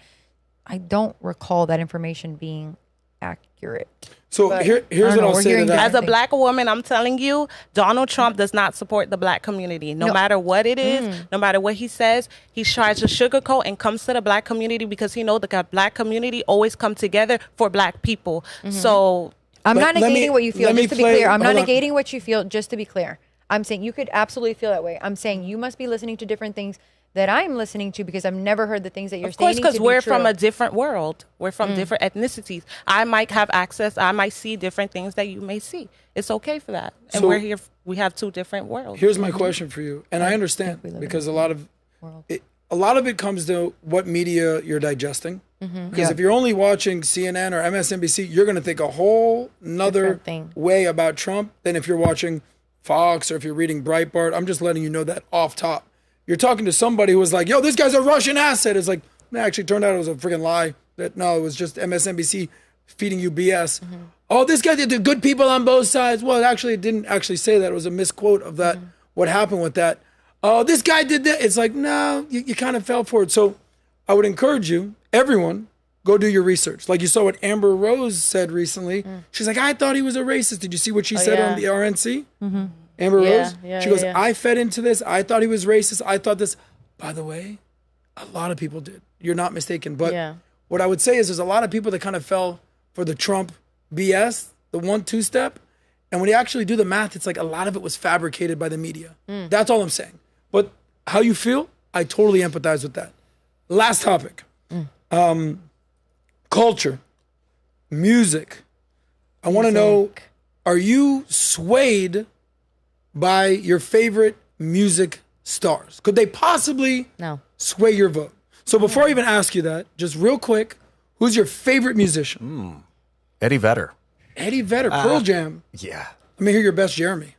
I don't recall that information being accurate. So here's what I'll say to that. As a Black woman, I'm telling you, Donald Trump does not support the Black community. No matter what it is, no matter what he says, he tries to sugarcoat and comes to the Black community because he knows the Black community always come together for Black people. So I'm not negating what you feel, just to be clear. I'm not negating what you feel, just to be clear. I'm saying you could absolutely feel that way. I'm saying you must be listening to different things that I'm listening to because I've never heard the things that you're saying. Of course, because we're from a different world. We're from different ethnicities. I might have access. I might see different things that you may see. It's okay for that. And we're here. We have two different worlds. Here's my question for you, and I understand because a lot of it comes to what media you're digesting. Because if you're only watching CNN or MSNBC, you're going to think a whole nother way about Trump than if you're watching Fox or if you're reading Breitbart. I'm just letting you know that off top. You're talking to somebody who was like, yo, this guy's a Russian asset. It's like, it actually turned out it was a freaking lie. That no, it was just MSNBC feeding you BS. Oh, this guy did the good people on both sides. Well, it didn't actually say that. It was a misquote of that, what happened with that. Oh, this guy did that. It's like, no, you kind of fell for it. So I would encourage you, everyone, go do your research. Like you saw what Amber Rose said recently. She's like, I thought he was a racist. Did you see what she said on the RNC? Amber Rose? She goes, I fed into this. I thought he was racist. I thought this. By the way, a lot of people did. You're not mistaken. But what I would say is there's a lot of people that kind of fell for the Trump BS, the 1-2 step. And when you actually do the math, it's like a lot of it was fabricated by the media. That's all I'm saying. But how you feel, I totally empathize with that. Last topic. Culture. Music. I want to know, are you swayed by your favorite music stars? Could they possibly sway your vote? So before I even ask you that, just real quick, who's your favorite musician? Eddie Vedder. Eddie Vedder, Pearl Jam. Yeah. Let me hear your best Jeremy.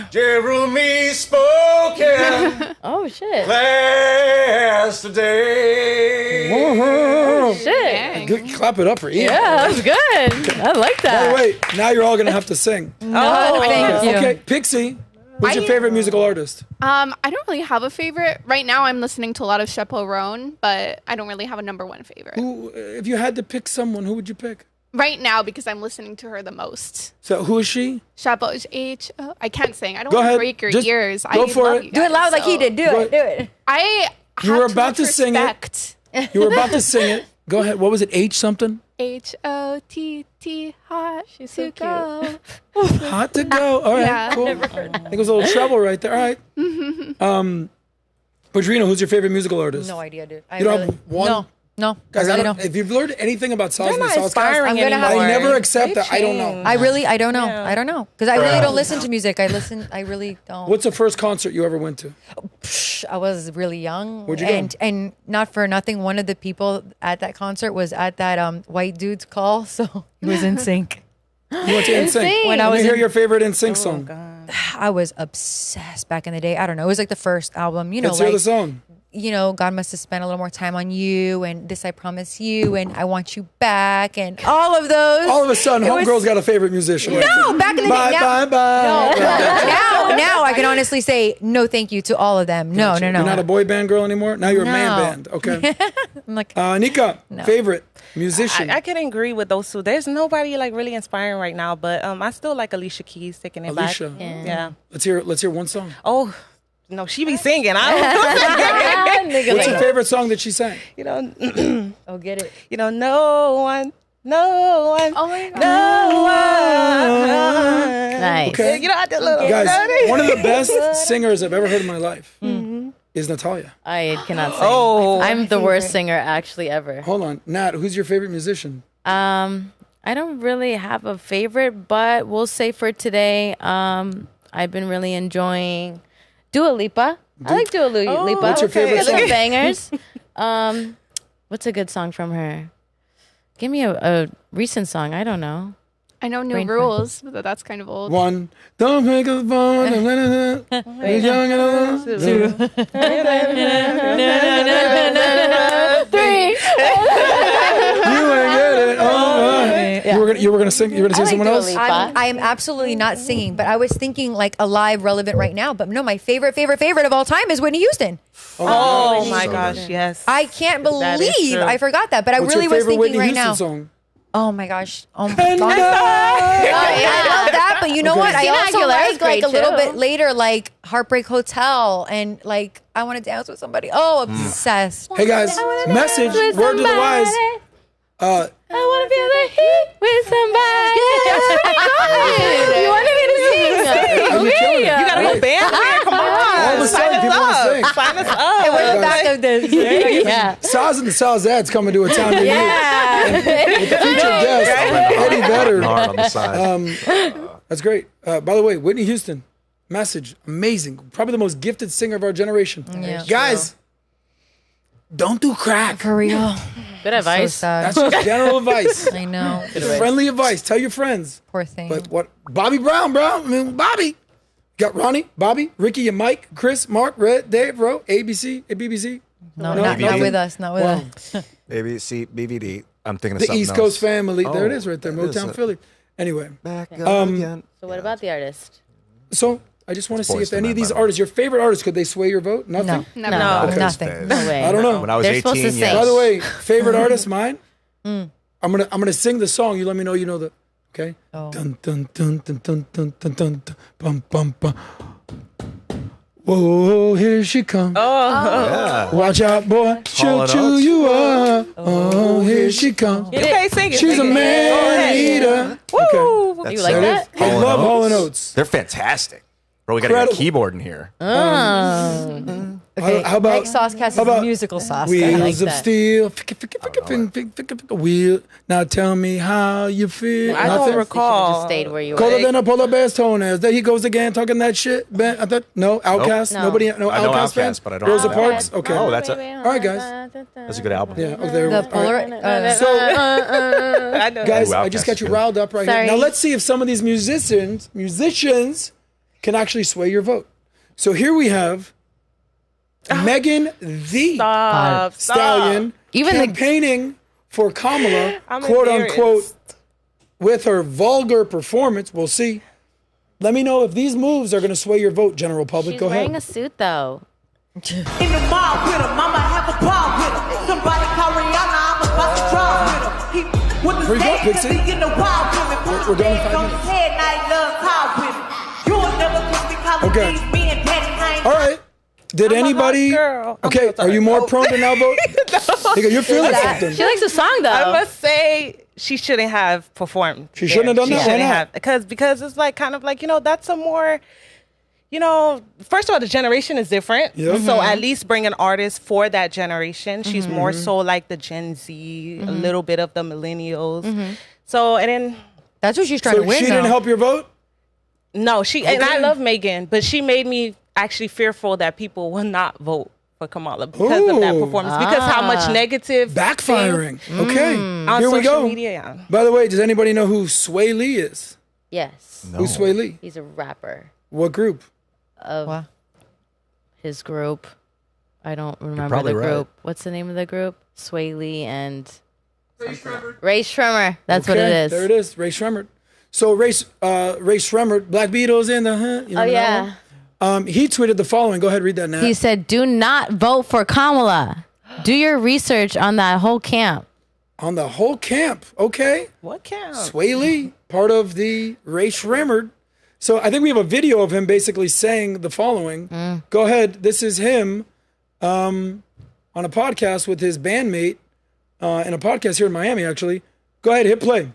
Jeremy spoken. Oh, shit. Yesterday. Whoa. Shit. Good, clap it up for Ian. Yeah, that's good. I like that. By the way, now you're all going to have to sing. Thank you. Okay, Pixie, who's your favorite musical artist? I don't really have a favorite. Right now, I'm listening to a lot of Chaperone, but I don't really have a number one favorite. Who, if you had to pick someone, who would you pick? Right now, because I'm listening to her the most. So who is she? Chapeau H-O. I can't sing. I don't Go want to ahead. break your Just ears. go for it. Do it loud like he did. Do it. You were about to sing it. You were about to sing it. Go ahead. What was it? H something? H-O-T-T, hot to go. Hot to go. All right, cool. I think it was a little treble right there. All right. Padrino, who's your favorite musical artist? No idea, dude. You don't have one? No. Guys, I I really don't, don't. if you've learned anything about Sosnick, not inspiring I never accept They've that. I don't know. I don't know. I don't know. Because I really don't listen to music. I really don't. What's the first concert you ever went to? I was really young. Where'd you go? And not for nothing, one of the people at that concert was at that white dude's call, so he was in sync. You went to NSYNC. When I Let was me hear in- your favorite NSYNC song. I was obsessed back in the day. I don't know. It was like the first album, Let's hear the song. you know, God must have spent a little more time on you, and this I promise you, and I want you back, and all of those. All of a sudden, homegirl's got a favorite musician. No, back in the bye, day. bye, bye. Now I can honestly say no, thank you to all of them. No. You're not a boy band girl anymore. Now you're a man band. Okay. I'm like, Nika, favorite musician. I can agree with those two. There's nobody like really inspiring right now, but I still like Alicia Keys, taking it back. Yeah. Let's hear one song. Oh. No, she be singing. I don't know. What's your favorite song that she sang? You know, oh, get it. You know, no one. Oh my God. No one. Nice. Okay. You know, I did a little. Guys, one of the best singers I've ever heard in my life is Natalia. I cannot sing. Oh, I'm the worst singer actually ever. Hold on, Nat. Who's your favorite musician? I don't really have a favorite, but we'll say for today, I've been really enjoying Dua Lipa. I like Dua Lipa. What's your favorite Some song? bangers. What's a good song from her? Give me a recent song. I don't know. I know New Brain Rules, but that's kind of old. One. Don't make a phone. Three. You ain't get it. Oh, you were gonna sing. You were gonna sing someone else. I am absolutely not singing, but I was thinking like alive, relevant right now. But no, my favorite of all time is Whitney Houston. Oh my gosh, yes. I can't believe I forgot that, but I What's really your was favorite thinking Whitney right Houston now. song? Oh my gosh. Oh my God. I love that, but you know what? I also Aguilera's like a great, little too. bit later, like Heartbreak Hotel and like I Want to Dance with Somebody. Oh, obsessed. Hey guys, message, word to the wise. I want to feel the heat with somebody. You wanted me to sing. You're killing it. You got a whole band here. Come on. All of a sudden, people want to sing. Sign us up. And we're the back of this. Yeah. Saz and the Sazettes coming to a town near you. With the featured guest, Eddie Vedder. Hard on the side. That's great. By the way, Whitney Houston, message, amazing. Probably the most gifted singer of our generation. Yeah. Guys, don't do crack. For real. Good advice. So sad. That's just general advice. I know. Friendly advice. Tell your friends. Poor thing. But what? Bobby Brown, bro. I mean, Bobby. Got Ronnie, Bobby, Ricky, and Mike, Chris, Mark, Red, Dave, Ro, ABC, BBC. No, not with us. Not with us. ABC, BVD. I'm thinking of The something East else. Coast family. There it is right there. That is Motown, it. Philly. Anyway. Back up again. So what about the artist? So I just want to see Boyz if II any Men, of these by the way. artists, your favorite artists, could they sway your vote? Nothing? No. No. Okay. Nothing. No way. I don't know. When I was They're supposed 18, to yes. sing. By the way, favorite artist, mine? I'm gonna sing the song. You let me know you know the, okay? Oh. Dun, dun, dun, dun, dun, dun, dun, dun, dun, bum, bum, bum. Whoa, here she comes. Yeah. Watch out, boy. She'll Hall & chew Oates. you up. Oh, here she comes. You can't sing it. She's a sing it. Go man ahead. eater. Woo. That's You like There it that? is. I love Hall & Oates. They're fantastic. Bro, we got to get a Incredible. keyboard in here. Okay. How about- Next Saucecast is how about musical sauce. Wheels like of that. steel. Wheel. Now tell me how you feel. I don't Nothing? recall. Just stayed where you were. Colder than a polar bear's toenails. There he goes again talking that shit. No, Outcast. No. Nobody. No I know Outcast fans. Outkast, but I don't Rosa know Parks. that. Okay. Oh, that's a All right, guys. that's a good album. Yeah. Oh, there. The All right. polar. So, I know. guys, Ooh, I just got Outkast you is good. riled up right Sorry. here. Now let's see if some of these musicians can actually sway your vote. So here we have Megan Thee Stop. Stallion Even the- campaigning for Kamala, I'm quote embarrassed. unquote, with her vulgar performance. We'll see. Let me know if these moves are going to sway your vote, general public. She's Go wearing ahead. a suit though. In the mall with him, I'ma have a ball with him. Somebody call Rihanna, I'm about to draw with him. He with the Where you going, stage, Pixie? he in the wild with him. We're done in 5 On minutes. his head, and I love call with him. You will never catch me calling Okay. these men petty. I ain't All right. Did I'm a hot anybody? girl. I'm Okay. so sorry. Are you more No. prone to now vote? Nigga, you're feeling something. She likes the song though. I must say she shouldn't have performed. She shouldn't have done She that? Why shouldn't not? have because it's like kind of like that's a more. First of all, the generation is different. Yep. So at least bring an artist for that generation. She's more so like the Gen Z, a little bit of the millennials. So, and then, That's what she's trying to So win. she didn't now. help your vote? no, and I Okay. love Megan, but she made me actually fearful that people will not vote for Kamala because of that Ooh. performance. Because how much negative Backfiring. Okay. on Here we social go. media. Yeah. By the way, does anybody know who Swae Lee is? yes. Who's Swae Lee? He's a rapper What group? of What? his group. I don't remember probably the right. group. What's the name of the group? Swae Lee and Ray Shremmer. That's what it is. There it is, Ray Shremmerd. So Ray Shremmerd, Black Beatles in the hunt. You Oh remember that yeah. one? He tweeted the following. Go ahead, read that now. He said, "Do not vote for Kamala. Do your research on that whole camp." On the whole camp, okay. What camp? Swae Lee, part of the Ray Shremmerd. So I think we have a video of him basically saying the following. Go ahead. This is him on a podcast with his bandmate in a podcast here in Miami, actually. Go ahead, hit play.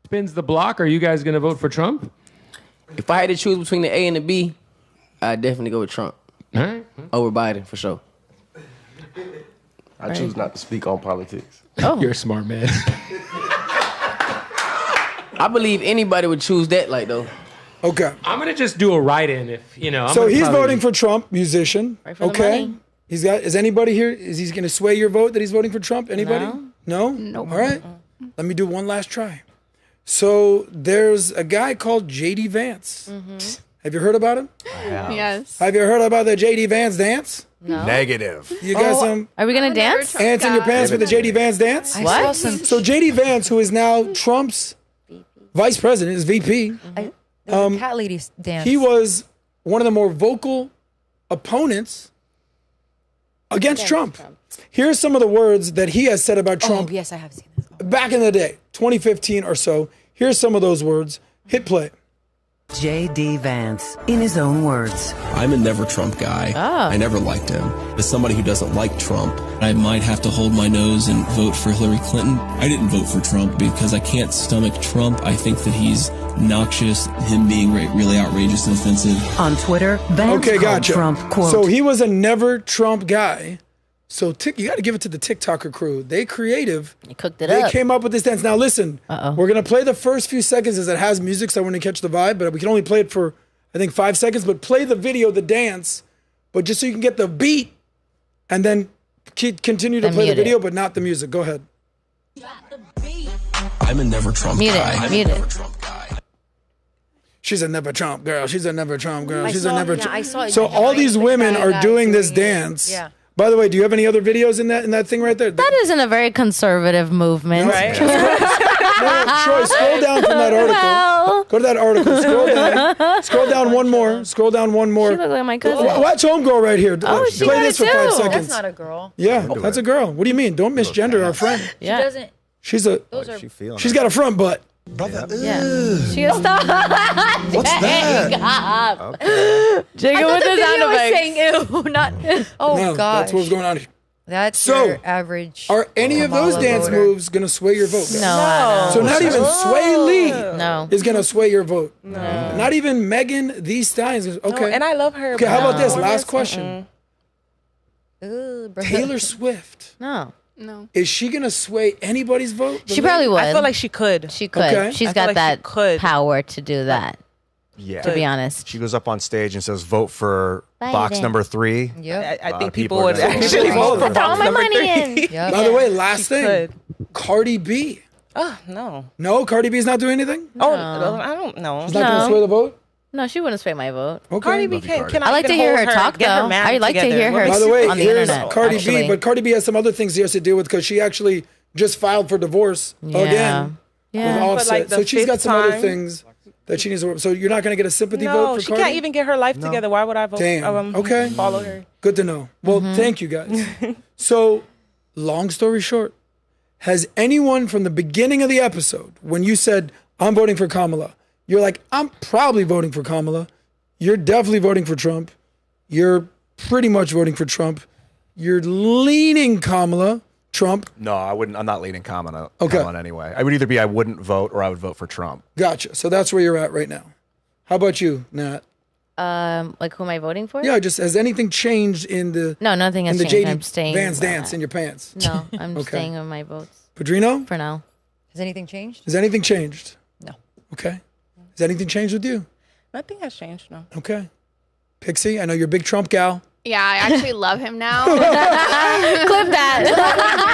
Spins the block. Are you guys going to vote for Trump? If I had to choose between the A and the B, I'd definitely go with Trump. All right. Over Biden, for sure. I choose not to speak on politics. Oh. You're a smart man. I believe anybody would choose that, like, though. Okay. I'm going to just do a write-in if, you know. So he's voting for Trump, musician. Right for the Okay. money. Is anybody here, is he going to sway your vote that he's voting for Trump? Anybody? No? Nope. All right. Let me do one last try. So there's a guy called JD Vance. Have you heard about him? Yes. Have you heard about the JD Vance dance? No. Negative. You got some Are we gonna dance? ants in your pants with the JD Vance dance? What? So JD Vance, who is now Trump's vice president, is VP. The cat ladies dance. He was one of the more vocal opponents against Trump. Here's some of the words that he has said about Trump Oh, yes, I have seen this. back in the day, 2015 or so. Here's some of those words. Hit play. J.D. Vance, in his own words. I'm a never Trump guy. I never liked him. As somebody who doesn't like Trump, I might have to hold my nose and vote for Hillary Clinton. I didn't vote for Trump because I can't stomach Trump. I think that he's noxious, him being really outrageous and offensive. On Twitter, Vance Okay, called gotcha. Trump, quote, So he was a never Trump guy. So you got to give it to the TikToker crew. They creative. You cooked it They up. came up with this dance. Now listen, we're going to play the first few seconds as it has music, so I want to catch the vibe, but we can only play it for, I think, 5 seconds. But play the video, the dance, but just so you can get the beat, and then continue to Then play the mute it. video, but not the music. Go ahead. I'm a never Trump Mute guy. it. Mute it. She's a never Trump girl. She's a never Trump girl. I She's saw- a never yeah, I Trump. saw it. So all these women are doing this dance. Yeah. By the way, do you have any other videos in that thing right there? That isn't a very conservative movement. No, Troy, scroll down from that article. hell? Go to that article. Scroll down. Scroll down one more. Scroll down one more. She look like my cousin. Watch homegirl right here. Oh, she Play got this it for 5 too. seconds. That's not a girl. Yeah, that's a girl. What do you mean? Don't misgender our friend. Yeah. She doesn't. She's a. Those are. She's got a front butt. Brother, Yeah. She goes, stop. what's that? Jacob. I Jacob thought with the the sound video was effects. saying ew, not. Oh No, gosh. that's what's going on here. That's So, your average. Are any of those Kamala dance voter. moves going to sway your vote? guys? No, I So don't. not even Swae Lee No. is going to sway your vote. No. Not even Megan Thee Stallion. Okay. No, and I love her. Okay, how about this? No. Last question. Ugh, bro. Taylor Swift. No. No. Is she going to sway anybody's vote? She probably would. I feel like she could. She could. Okay. She's I feel got like she that could. power to do that, Yeah. to be honest. She goes up on stage and says, vote for box Biden. number 3. Yep. I lot think of people people are would gonna vote actually for vote for her. Throw box my number money 3. in. Yep. By the way, last She thing. could. Cardi B. Oh no. No, Cardi B's not doing anything? Oh, I don't know. She's not going to sway the vote? No, she wouldn't sway my vote. Okay. Cardi B can I like to hear her talk, get though. man I like to together. hear her By the way, on the here's internet, Cardi actually. B, but Cardi B has some other things she has to deal with because she actually just filed for divorce again Yeah. with But, Offset. like, the So she's got fifth some other time? things that she needs to work. So you're not going to get a sympathy vote No, for she Cardi? can't even get her life together. Why would I vote? Damn. Okay. Follow her. Good to know. Well, thank you guys. So, long story short, has anyone from the beginning of the episode, when you said, I'm voting for Kamala, you're like, I'm probably voting for Kamala. You're definitely voting for Trump. You're pretty much voting for Trump. You're leaning Kamala, Trump. No, I wouldn't. I'm not leaning Kamala Okay. on anyway. I would either be I wouldn't vote or I would vote for Trump. Gotcha. So that's where you're at right now. How about you, Nat? Like, who am I voting for? Yeah, just has anything changed in the No, nothing has in the changed. JD I'm staying. Vance dance in your pants? No, I'm Okay. staying with my votes Padrino? for now. Has anything changed? Has anything changed? No. Okay. Has anything changed with you? Nothing has changed. No. Okay. Pixie, I know you're a big Trump gal. Yeah, I actually love him now. Clip that.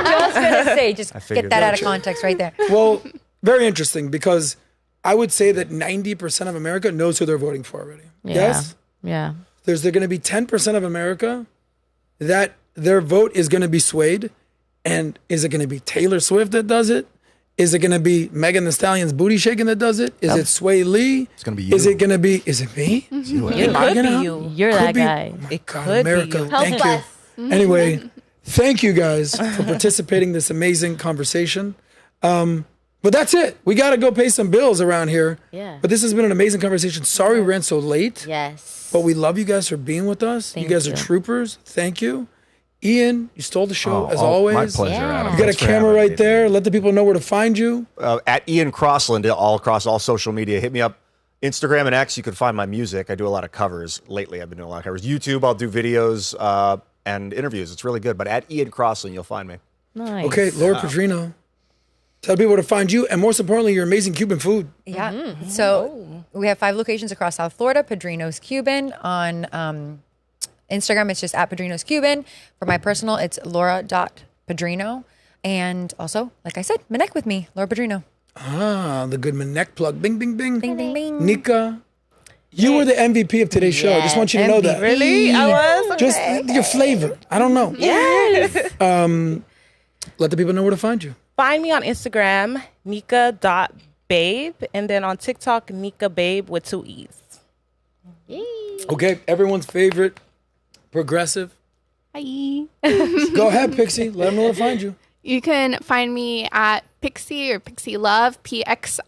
I was gonna say, just I figured get that out of that. context right there. Well, very interesting because I would say that 90% of America knows who they're voting for already. Yeah. Yes? Yeah. There's going to be 10% of America that their vote is going to be swayed. And is it going to be Taylor Swift that does it? Is it going to be Megan Thee Stallion's booty shaking that does it? Is it Swae Lee? It's going to be you. Is it me? It could be you. You're that guy. Oh my God, America. Help Thank us. you. Anyway, thank you guys for participating in this amazing conversation. But that's it. We got to go pay some bills around here. Yeah. But this has been an amazing conversation. Sorry we ran so late. Yes. But we love you guys for being with us. You guys are troopers. Thank you. Ian, you stole the show as always. My pleasure, Adam. You got a Thanks for camera having right me. there. Let the people know where to find you. At Ian Crossland, all across all social media. Hit me up. Instagram and X, you can find my music. I do a lot of covers. Lately, I've been doing a lot of covers. YouTube, I'll do videos and interviews. It's really good. But at Ian Crossland, you'll find me. Nice. Okay, Laura Padrino. Tell people where to find you, and most importantly, your amazing Cuban food. Yeah. So we have 5 locations across South Florida. Padrino's Cuban on Instagram. It's just at Padrino's Cuban. For my personal, it's Laura.Padrino. And also, like I said, Connect with me, Laura Padrino. Ah, the good Connect plug. Bing, bing, bing. Bing, bing, bing. Nika, you were the MVP of today's show. I just want you to know that. Really? I was? Just your flavor. I don't know. Yes. Let the people know where to find you. Find me on Instagram, Nika.babe, and then on TikTok, Nika Babe with 2 E's. Okay, everyone's favorite progressive. Hi. Go ahead, Pixie. Let them know where to find you. You can find me at Pixie or Pixie Love, PXIELOVE.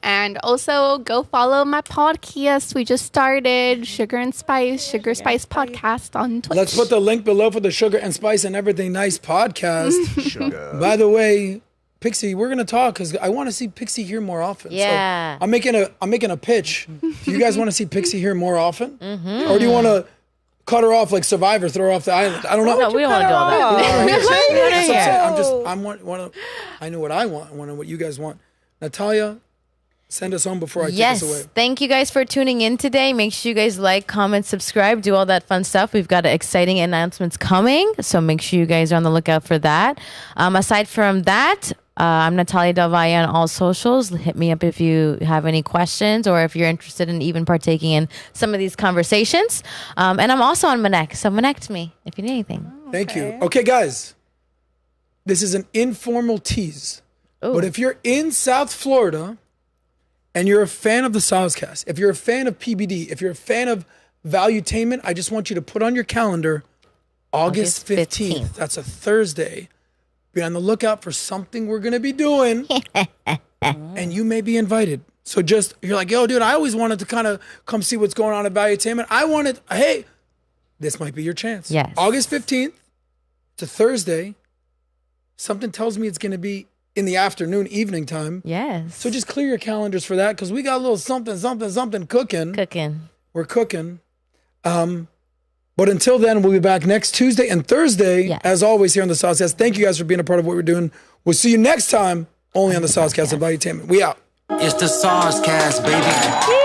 And also go follow my podcast. We just started Sugar Spice Podcast on Twitch. Let's put the link below for the Sugar and Spice and Everything Nice podcast. By the way, Pixie, we're gonna talk because I want to see Pixie here more often. Yeah. So I'm making a pitch. Do you guys want to see Pixie here more often, or do you want to cut her off like Survivor, throw her off the island? I don't know. No, we don't want to do all that. I know what I want. I want what you guys want. Natalia, send us home before I take Yes. us away. Thank you guys for tuning in today. Make sure you guys like, comment, subscribe, do all that fun stuff. We've got exciting announcements coming, so make sure you guys are on the lookout for that. Aside from that, I'm Natalia Del Valle on all socials. Hit me up if you have any questions or if you're interested in even partaking in some of these conversations. And I'm also on Connect, so connect me if you need anything. Thank you. Okay, guys, this is an informal tease. But if you're in South Florida and you're a fan of the SOSCAST, if you're a fan of PBD, if you're a fan of Valuetainment, I just want you to put on your calendar August 15th. That's a Thursday. Be on the lookout for something we're going to be doing. And you may be invited. So just, you're like, yo, dude, I always wanted to kind of come see what's going on at Valuetainment. Hey, this might be your chance. Yes. August 15th. It's a Thursday. Something tells me it's going to be in the afternoon, evening time. Yes. So just clear your calendars for that because we got a little something cooking. We're cooking. But until then, we'll be back next Tuesday and Thursday, as always, here on the SOSCAST. Thank you guys for being a part of what we're doing. We'll see you next time, only on the SOSCAST and Valuetainment. We out. It's the SOSCAST, baby.